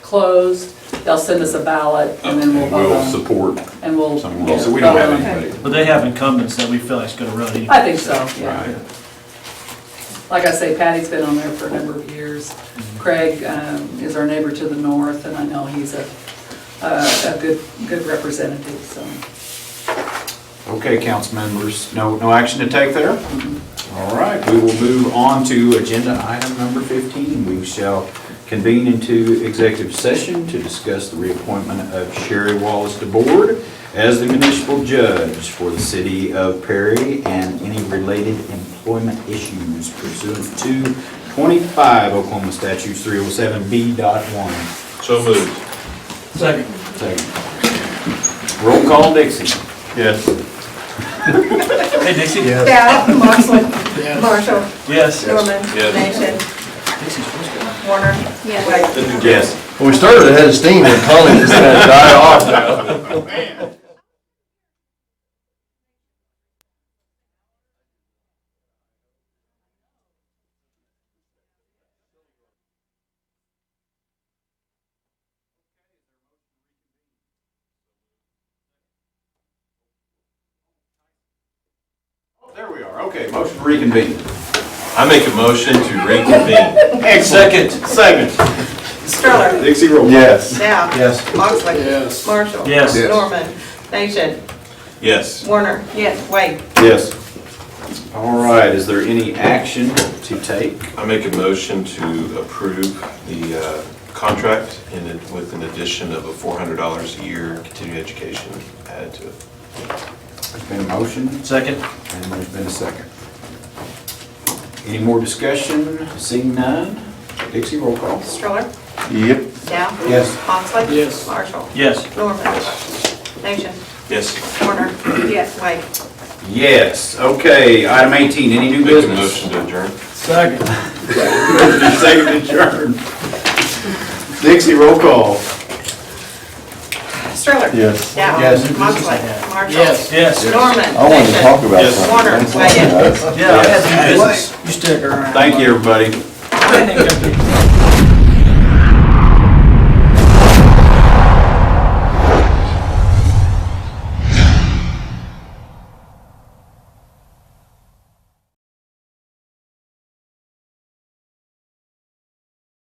closed, they'll send us a ballot and then we'll vote We'll on. support And we'll. someone, so we don't have anybody. But they have incumbents that we feel like is going to run anyway. I think so, yeah. Right. Like I say, Patty's been on there for a number of years. Craig is our neighbor to the north, and I know he's a good representative, so. Okay, council members, no action to take there? All right, we will move on to agenda item number 15. We shall convene into executive session to discuss the reappointment of Sherry Wallace to board as the municipal judge for the city of Perry and any related employment issues pursuant to 25 Oklahoma Statutes 307B.1. So moved. Second. Roll call, Dixie. Yes. Hey, Dixie? Dow, Moxley, Marshall, Yes. Norman, Yes. Nation, Warner, Yes. Wade. Yes. Well, we started ahead of steam and Colin just gonna die off now. There we are. Okay, motion to reconvene. I make a motion to reconvene. Second. Stroller, Dixie, roll. Yes. Dow. Yes. Moxley. Yes. Marshall. Yes. Yes. Norman, Nation, Yes. Warner. Yes. Wade. Yes. All right, is there any action to take? I make a motion to approve the contract with an addition of a $400 a year continuing education added to it. There's been a motion Second. and there's been a second. Any more discussion? Seeing none? Dixie, roll call. Stroller, Yep. Dow. Yes. Moxley. Yes. Marshall, Yes. Norman, Nation, Yes. Warner. Yes. Wade. Yes. Okay, item 18, any new Make a business? motion to adjourn. Second. Motion and second adjourn. Dixie, roll call. Stroller. Yes. Dow. Yes. Moxley. Marshall. Yes. Yes. Norman. I wanted to Nation, talk about Yes. something. Warner. Thanks a lot, Wade. guys. Yeah, I had some business. You stick around. Thank you, everybody.